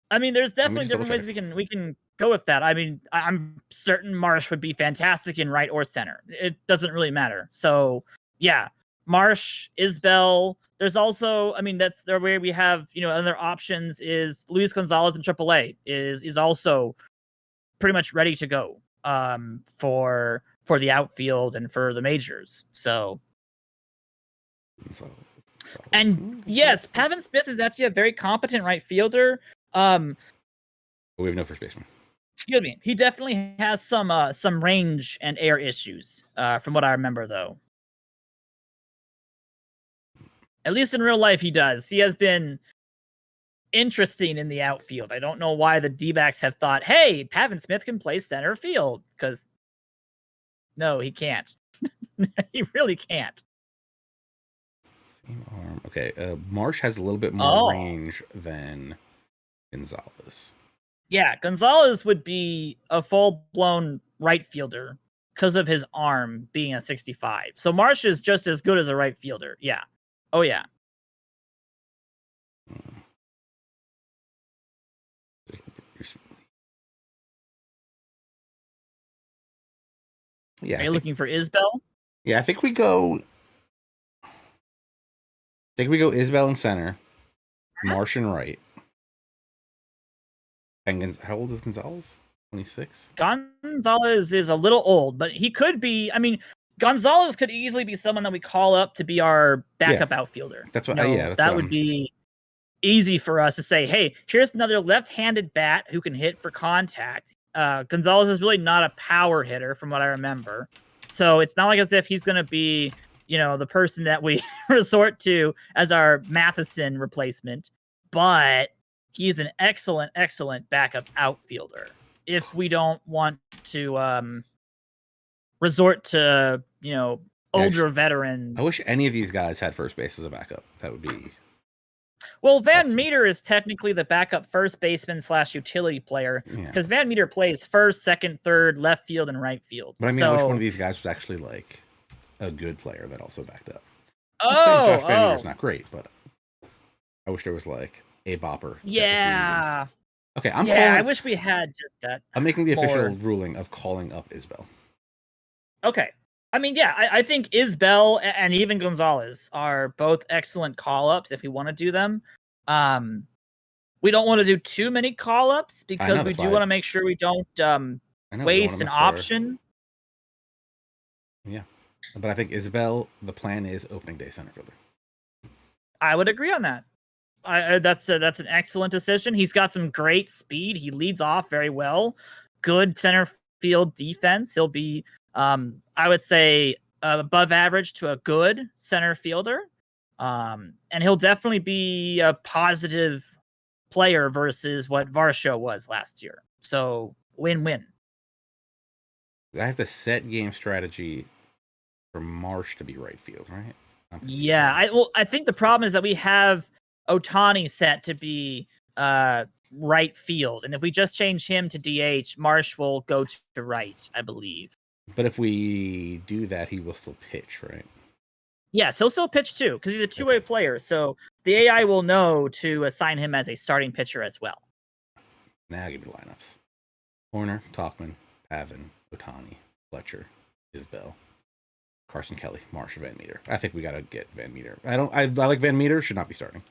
I mean, there's definitely different ways we can go with that. I mean, I'm certain Marsh would be fantastic in right or center. It doesn't really matter. So, yeah, Marsh, Isbell. There's also, I mean, that's the way we have, other options is Luis Gonzalez in AAA is also pretty much ready to go for the outfield and for the majors. So and yes, Pavin Smith is actually a very competent right fielder. We have no first baseman. Excuse me. He definitely has some range and air issues, from what I remember, though. At least in real life, he does. He has been interesting in the outfield. I don't know why the D-backs have thought, hey, Pavin Smith can play center field, because no, he can't. He really can't. Same arm. Okay, Marsh has a little bit more range than Gonzalez. Yeah, Gonzalez would be a full-blown right fielder because of his arm being a 65. So Marsh is just as good as a right fielder. Yeah. Oh, yeah. Yeah. Are you looking for Isbell? Yeah, I think we go. Isbell in center, Marsh in right, and how old is Gonzalez? 26. Gonzalez is a little old, but he could be. I mean, Gonzalez could easily be someone that we call up to be our backup outfielder. That's what. Yeah, that's that what would be easy for us to say. Hey, here's another left-handed bat who can hit for contact. Gonzalez is really not a power hitter, from what I remember. So it's not like as if he's going to be, the person that we resort to as our Matheson replacement. But he's an excellent, excellent backup outfielder. If we don't want to resort to, older veterans. I wish any of these guys had first base as a backup. That would be. Well, Van Meter is technically the backup first baseman / utility player because Van Meter plays first, second, third, left field, and right field. But I mean, I wish one of these guys was actually like a good player that also backed up. Josh Van Meter's not great, but I wish there was like a bopper. Yeah. Okay, I wish we had just that. I'm making the official ruling of calling up Isbell. Okay. I mean, yeah, I think Isbell and even Gonzalez are both excellent call-ups if we want to do them. We don't want to do too many call-ups because we do want to make sure we don't waste an option. Yeah. But I think Isbell, the plan is opening day center fielder. I would agree on that. That's an excellent decision. He's got some great speed. He leads off very well. Good center field defense. He'll be I would say above average to a good center fielder. And he'll definitely be a positive player versus what Varsho was last year. So win-win. I have to set game strategy for Marsh to be right field, right? Yeah, I think the problem is that we have Ohtani set to be right field, and if we just change him to DH, Marsh will go to right, I believe. But if we do that, he will still pitch, right? Yes, he'll still pitch too, because he's a two-way player. So the AI will know to assign him as a starting pitcher as well. Now give me the lineups. Horner, Tauchman, Pavin, Ohtani, Fletcher, Isbell, Carson Kelly, Marsh, Van Meter. I think we got to get Van Meter. I like Van Meter, should not be starting.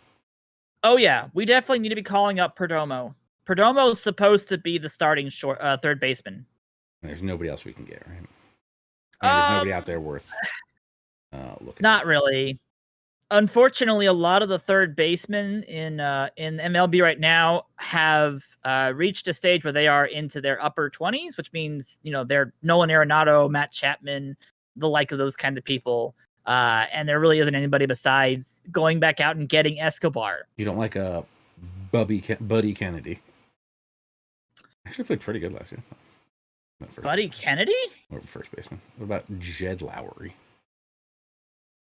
Oh, yeah. We definitely need to be calling up Perdomo. Perdomo is supposed to be the starting third baseman. And there's nobody else we can get, right? There's nobody out there worth looking Not at. really. Unfortunately, a lot of the third basemen in MLB right now have reached a stage where they are into their upper 20s, which means, they're Nolan Arenado, Matt Chapman, the like of those kinds of people. And there really isn't anybody besides going back out and getting Escobar. You don't like Buddy Kennedy? Actually played pretty good last year. Buddy Kennedy? Or first baseman. What about Jed Lowry?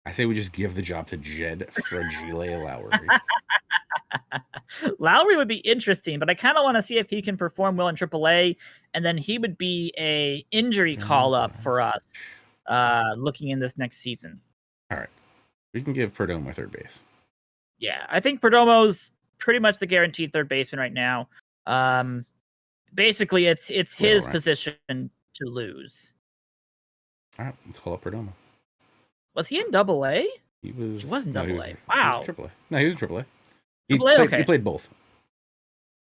I say we just give the job to Jed Fragile Lowry. Lowry would be interesting, but I kind of want to see if he can perform well in AAA, and then he would be a injury call-up for us looking in this next season. All right. We can give Perdomo third base. Yeah, I think Perdomo's pretty much the guaranteed third baseman right now. Basically, it's his position to lose. All right, let's call up Perdomo. Was he in AA? He was in AA. Wow. He was AAA. No, he was in AAA. He played both.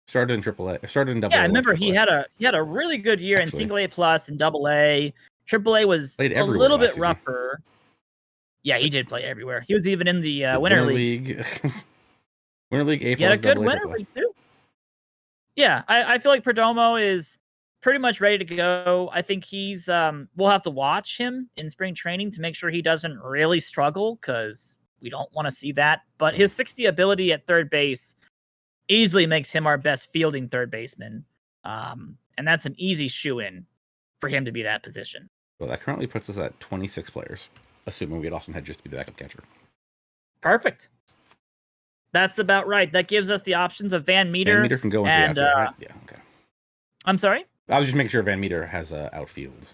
Started in AAA. Started in AA. Yeah, I remember he had a really good year in single A plus and AA. AAA was a little bit rougher. Yeah, he did play everywhere. He was even in the Winter League. Winter League A+. He had a good Winter League too. Yeah, I feel like Perdomo is pretty much ready to go. I think he's we'll have to watch him in spring training to make sure he doesn't really struggle, because we don't want to see that. But his 60 ability at third base easily makes him our best fielding third baseman. And that's an easy shoe-in for him to be that position. Well, that currently puts us at 26 players, assuming we get Austin Hedges to be the backup catcher. Perfect. That's about right. That gives us the options of Van Meter. Van Meter can go into and, the outfield, right? Yeah, okay. I'm sorry? I was just making sure Van Meter has outfield.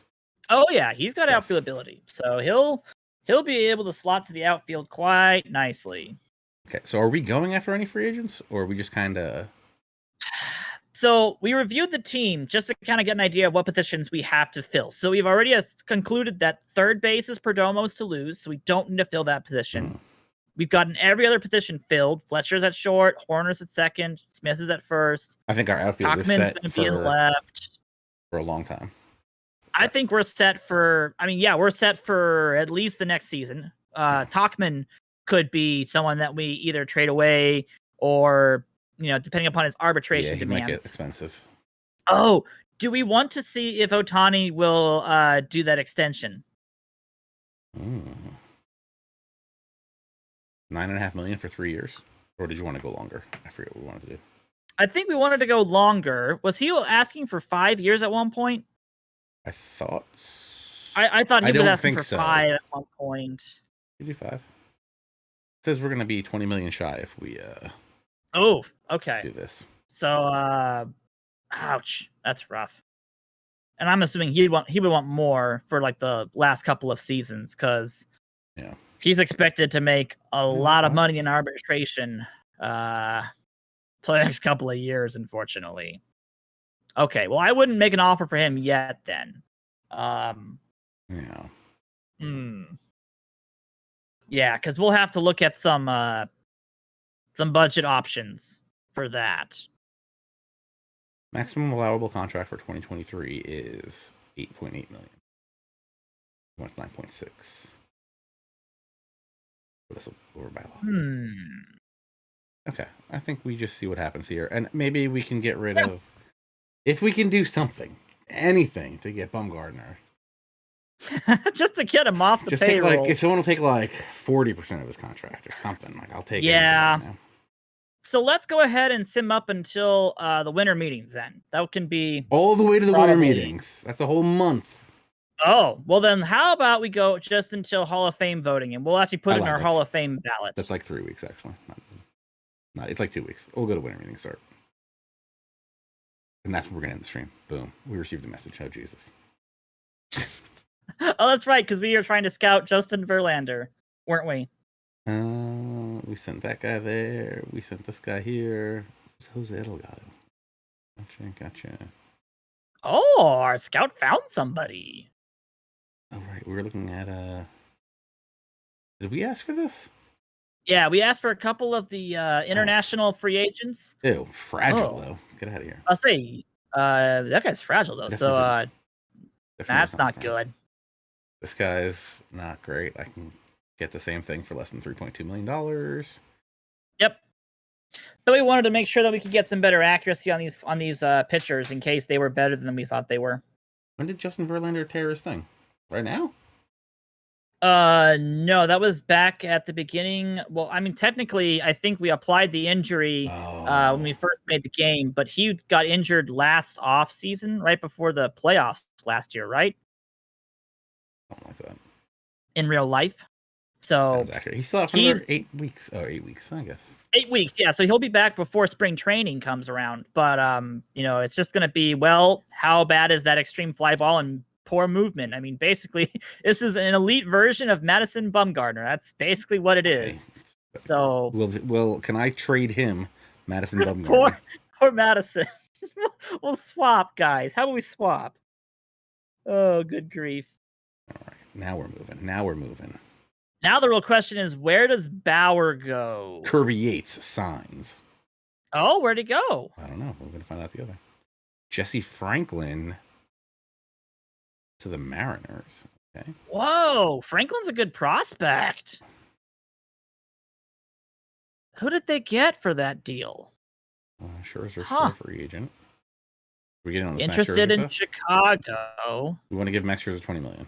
Oh yeah, he's got Stuff. outfield ability, so he'll be able to slot to the outfield quite nicely. Okay, so are we going after any free agents, or are we just kind of? So we reviewed the team just to kind of get an idea of what positions we have to fill. So we've already concluded that third base is Perdomo's to lose, so we don't need to fill that position. We've gotten every other position filled. Fletcher's at short, Horner's at second, Smith is at first. I think our outfield is Tachman's set going to be in left for a long time. I think we're set for. I mean, yeah, we're set for at least the next season. Tachman could be someone that we either trade away or, depending upon his arbitration he demands. might get expensive. Oh, do we want to see if Ohtani will do that extension? $9.5 million for 3 years, or did you want to go longer? I forget what we wanted to do. I think we wanted to go longer. Was he asking for 5 years at one point? I thought. I thought he was asking for 5 at one point. We do 5. It says we're going to be 20 million shy if we. Oh, okay. Do this. So, ouch, that's rough. And I'm assuming he would want more for like the last couple of seasons because he's expected to make a lot of money in arbitration for the next couple of years, unfortunately. Okay, well, I wouldn't make an offer for him yet then. Yeah, because we'll have to look at some budget options for that. Maximum allowable contract for 2023 is $8.8 million. He wants 9.6. Put us over by law. Okay, I think we just see what happens here, and maybe we can get rid of, if we can do something, anything to get Bumgarner. Just to get him off the payroll. Take if someone will take 40% of his contract or something, I'll take it. Yeah. So let's go ahead and sim up until the winter meetings then. That can be all the way to the winter meetings. That's a whole month. Oh, well then how about we go just until Hall of Fame voting, and we'll actually put in our Hall of Fame ballots. That's like 3 weeks, actually. Not, it's like 2 weeks. We'll go to winter meeting start. And that's where we're going to end the stream. Boom. We received a message. Oh, Jesus. Oh, that's right, because we were trying to scout Justin Verlander, weren't we? We sent that guy there. We sent this guy here. Jose Delgado. Gotcha. Oh, our scout found somebody. Oh, right. We were looking at... Did we ask for this? Yeah, we asked for a couple of the international free agents. Ew, fragile, though. Get out of here. I'll say, that guy's fragile, though. Definitely that's not good. This guy's not great. I can get the same thing for less than $3.2 million. Yep. But we wanted to make sure that we could get some better accuracy on these pitchers in case they were better than we thought they were. When did Justin Verlander tear his thing? Right now? No, that was back at the beginning. Well, I mean, technically, I think we applied the injury when we first made the game, but he got injured last off season, right before the playoffs last year, right? Something like that. In real life. So he's still out for another 8 weeks. Oh, 8 weeks, I guess. 8 weeks, yeah. So he'll be back before spring training comes around. But it's just gonna be, well, how bad is that extreme fly ball and poor movement? I mean, basically, this is an elite version of Madison Bumgarner. That's basically what it is. So well, can I trade him, Madison Bumgarner? poor Madison. We'll swap, guys. How about we swap? Oh, good grief. All right, now we're moving. Now the real question is, where does Bauer go? Kirby Yates signs. Oh, where'd he go? I don't know. We're going to find out together. Jesse Franklin to the Mariners. Okay. Whoa, Franklin's a good prospect. Who did they get for that deal? Scherzer's a free agent. We're getting on this interested in Chicago. We want to give Max Scherzer $20 million.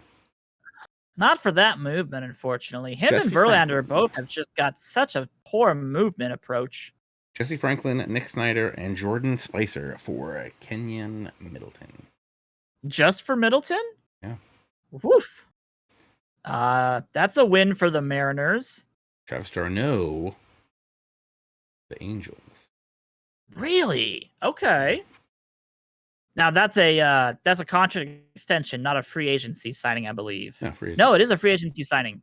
Not for that movement, unfortunately. Him and Verlander both have just got such a poor movement approach. Jesse Franklin, Nick Snyder, and Jordan Spicer for Kenyon Middleton. Just for Middleton? Yeah. Woof. That's a win for the Mariners. Travis d'Arnaud the Angels. Really? Okay. Now that's a contract extension, not a free agency signing, I believe. No, free agent. No, it is a free agency signing.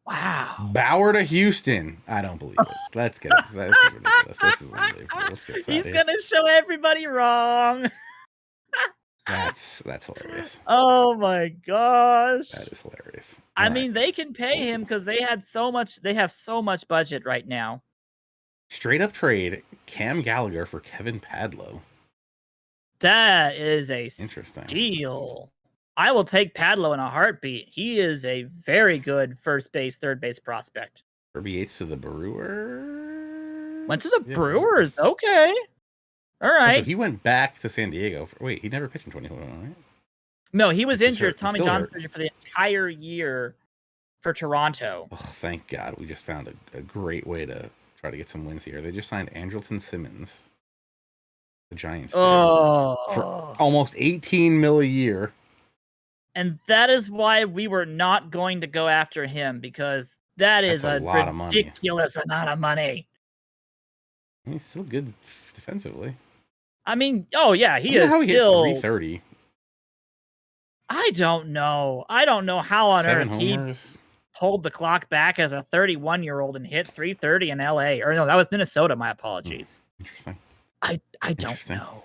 Wow. Bauer to Houston. I don't believe it. Let's get it. This is ridiculous. This is unbelievable. Let's get He's here. gonna show everybody wrong. That's hilarious. Oh my gosh. That is hilarious. I mean, they can pay him because they have so much budget right now. Straight up trade Cam Gallagher for Kevin Padlo. That is a interesting steal. I will take Padlo in a heartbeat. He is a very good first base, third base prospect. Kirby Yates to the Brewers. Went to the Brewers. Okay. All right. So he went back to San Diego. Wait, he never pitched in 2021, right? No, he was injured. Tommy John hurt. surgery for the entire year for Toronto. Oh, thank God. We just found a great way to try to get some wins here. They just signed Andrelton Simmons. The Giants. For almost $18 million a year. And that is why we were not going to go after him, because that's a ridiculous amount of money. He's still good defensively. I mean, oh yeah, he is how he still hit 330. I don't know. I don't know how on 7 earth homers. He pulled the clock back as a 31-year-old and hit 330 in LA. Or no, that was Minnesota. My apologies. Interesting. I don't know.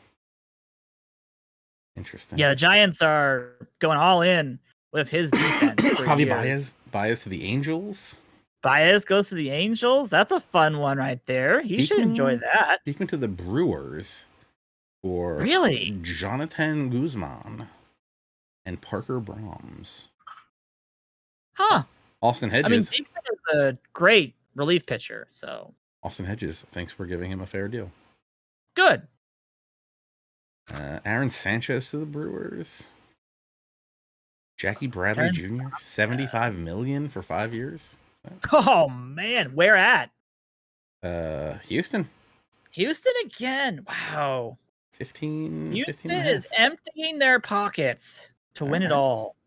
Interesting. Yeah, the Giants are going all in with his defense. Javi Baez to the Angels. Baez goes to the Angels. That's a fun one right there. He should enjoy that. He went to the Brewers for Jonathan Guzman and Parker Brahms. Huh. Austin Hedges. I mean, Beekman is a great relief pitcher. So Austin Hedges, thanks for giving him a fair deal. Good. Aaron Sanchez to the Brewers. Jackie Bradley Jr. $75 million for 5 years. Oh man, where at? Houston. Houston again. Wow. 15. Houston is emptying their pockets to win it all.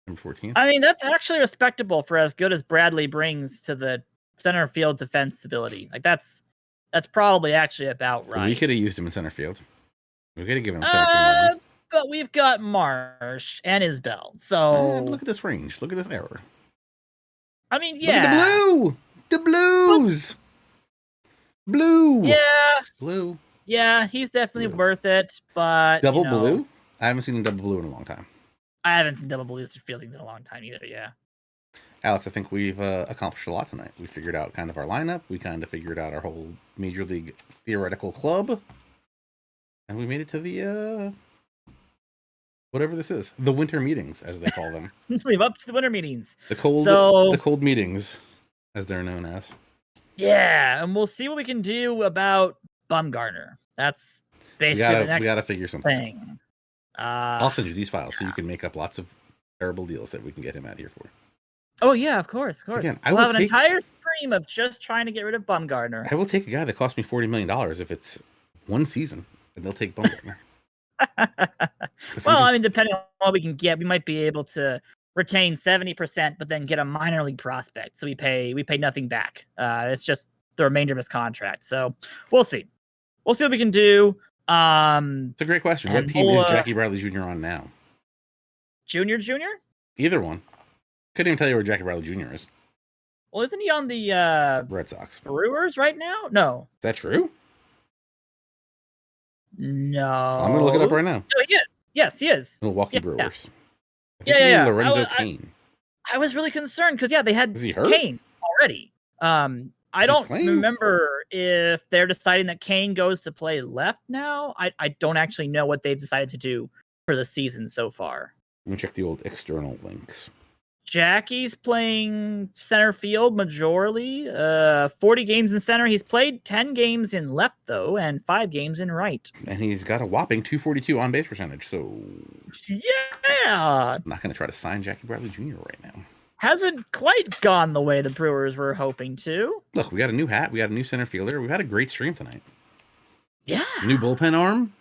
Number 14. I mean, that's actually respectable for as good as Bradley brings to the center field defensibility. Like that's probably actually about right. We could have used him in center field. We could have given him 17 million. But we've got Marsh and Isbell. So look at this range. Look at this error. I mean, yeah. Look at the blue. The Blues. Blue. Yeah. Blue. Yeah, he's definitely worth it. But double blue? I haven't seen double blue in a long time. I haven't seen double blue fielding in a long time either. Yeah. Alex, I think we've accomplished a lot tonight. We figured out kind of our lineup. We kind of figured out our whole Major League theoretical club. And we made it to the, whatever this is. The winter meetings, as they call them. We've up to the winter meetings. The cold meetings, as they're known as. Yeah, and we'll see what we can do about Bumgarner. That's basically the next we gotta figure something thing. I'll send you these files so you can make up lots of terrible deals that we can get him out of here for. Oh yeah, of course. Again, we'll have an entire stream of just trying to get rid of Bumgarner. I will take a guy that cost me $40 million if it's one season, and they'll take Bumgarner. Well, I mean, depending on what we can get, we might be able to retain 70%, but then get a minor league prospect. So we pay nothing back. It's just the remainder of his contract. So we'll see. We'll see what we can do. It's a great question. What team is Jackie Bradley Jr. on now? Junior? Either one. Couldn't even tell you where Jackie Bradley Jr. is. Well, isn't he on the Red Sox? Brewers right now? No. Is that true? No. I'm going to look it up right now. No, he is. Yes, he is. Milwaukee Brewers. Yeah. Lorenzo Cain. I was really concerned because, they had Cain already. I don't remember if they're deciding that Cain goes to play left now. I don't actually know what they've decided to do for the season so far. Let me check the old external links. Jackie's playing center field majorly. 40 games in center. He's played 10 games in left, though, and 5 games in right. And he's got a whopping 242 on base percentage, so... Yeah! I'm not going to try to sign Jackie Bradley Jr. right now. Hasn't quite gone the way the Brewers were hoping to. Look, we got a new hat. We got a new center fielder. We've had a great stream tonight. Yeah. New bullpen arm.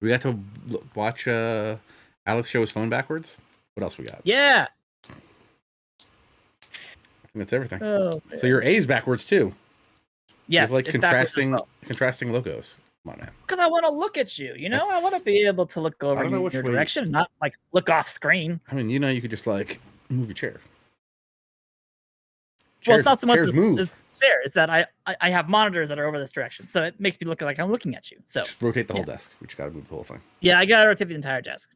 We got to watch Alex show his phone backwards. What else we got? Yeah. I think that's everything. Oh, so your A's backwards, too. You have Yes, like it's backwards as contrasting logos. Come on, man. Because I want to look at you. You know, I want to be able to look over don't know in which your way- direction, not like look off screen. I mean, you could just like move your chair. Well, it's not so much chairs as move. fair. It's that I have monitors that are over this direction, so it makes me look like I'm looking at you. So Just rotate the whole desk. We just got to move the whole thing. yeah, I gotta rotate the entire desk,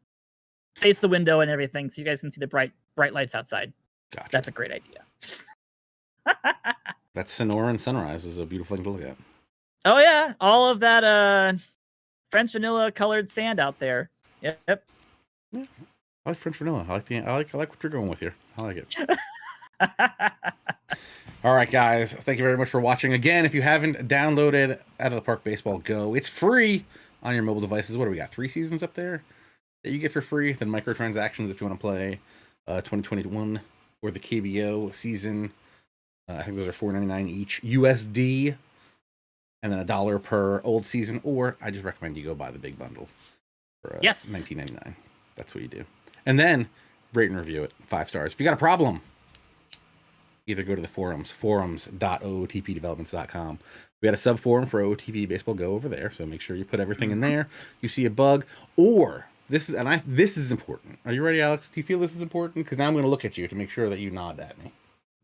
face the window and everything, so you guys can see the bright lights outside. Gotcha. That's a great idea. That Sonora and Sunrise is a beautiful thing to look at. Oh yeah, all of that French vanilla colored sand out there. Yep. Yeah, I like French vanilla. I like what you're going with here. I like it. All right, guys. Thank you very much for watching. Again, if you haven't downloaded Out of the Park Baseball Go, it's free on your mobile devices. What do we got? 3 seasons up there that you get for free. Then microtransactions if you want to play 2021 or the KBO season. I think those are $4.99 each USD, and then $1 per old season. Or I just recommend you go buy the big bundle for yes, $19.99. That's what you do, and then rate and review it 5 stars. If you got a problem, either go to the forums.ootpdevelopments.com. We got a sub forum for OOTP Baseball Go over there, so make sure you put everything in there. You see a bug, or this is important. Are you ready, Alex? Do you feel this is important? Because now I'm going to look at you to make sure that you nod at me.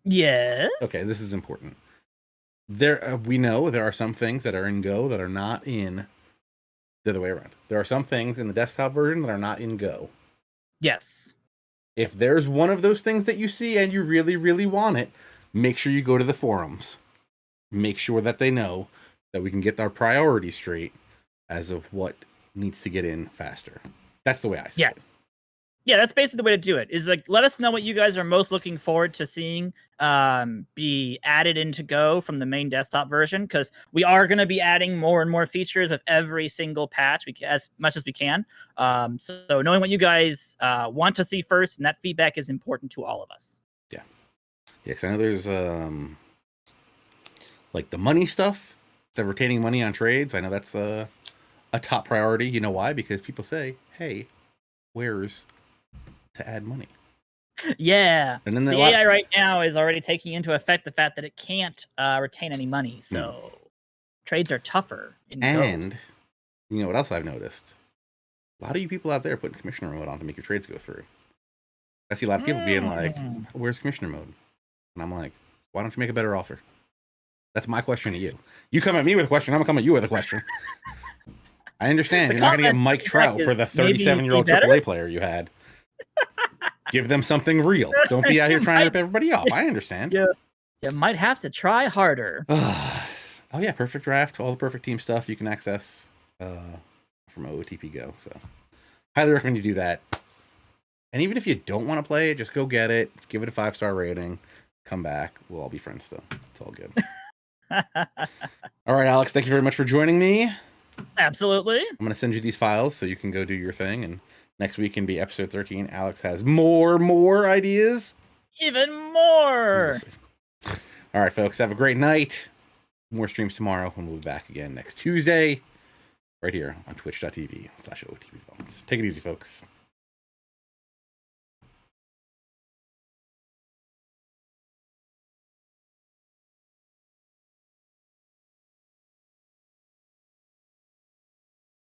Yes. Okay, this is important. We know there are some things that are in Go that are not in the other way around. There are some things in the desktop version that are not in Go. Yes. If there's one of those things that you see and you really, really want it, make sure you go to the forums. Make sure that they know that we can get our priorities straight as of what needs to get in faster. That's the way I see it. Yeah, that's basically the way to do it. Is like, let us know what you guys are most looking forward to seeing be added into Go from the main desktop version, because we are going to be adding more and more features with every single patch, as much as we can. So knowing what you guys want to see first, and that feedback is important to all of us. Yeah, because I know there's like the money stuff, the retaining money on trades. I know that's a top priority. You know why? Because people say, "Hey, where's to add money?" Yeah, and then the AI right now is already taking into effect the fact that it can't retain any money, so trades are tougher in Go. And you know what else I've noticed? A lot of you people out there putting commissioner mode on to make your trades go through. I see a lot of people being like, "Where's commissioner mode?" And I'm like, "Why don't you make a better offer?" That's my question to you. You come at me with a question, I'm gonna come at you with a question. I understand you're not going to get Mike Trout for the 37-year-old AAA player you had. Give them something real. Don't be out here trying to rip everybody off. I understand. Yeah, you might have to try harder. Oh yeah, perfect draft. All the perfect team stuff you can access from OOTP Go. So highly recommend you do that. And even if you don't want to play it, just go get it. Give it a 5-star rating. Come back. We'll all be friends still. It's all good. All right, Alex. Thank you very much for joining me. Absolutely. I'm going to send you these files so you can go do your thing. And next week can be episode 13. Alex has more ideas. Even more. All right, folks. Have a great night. More streams tomorrow. And we'll be back again next Tuesday. Right here on twitch.tv/OOTP. Take it easy, folks.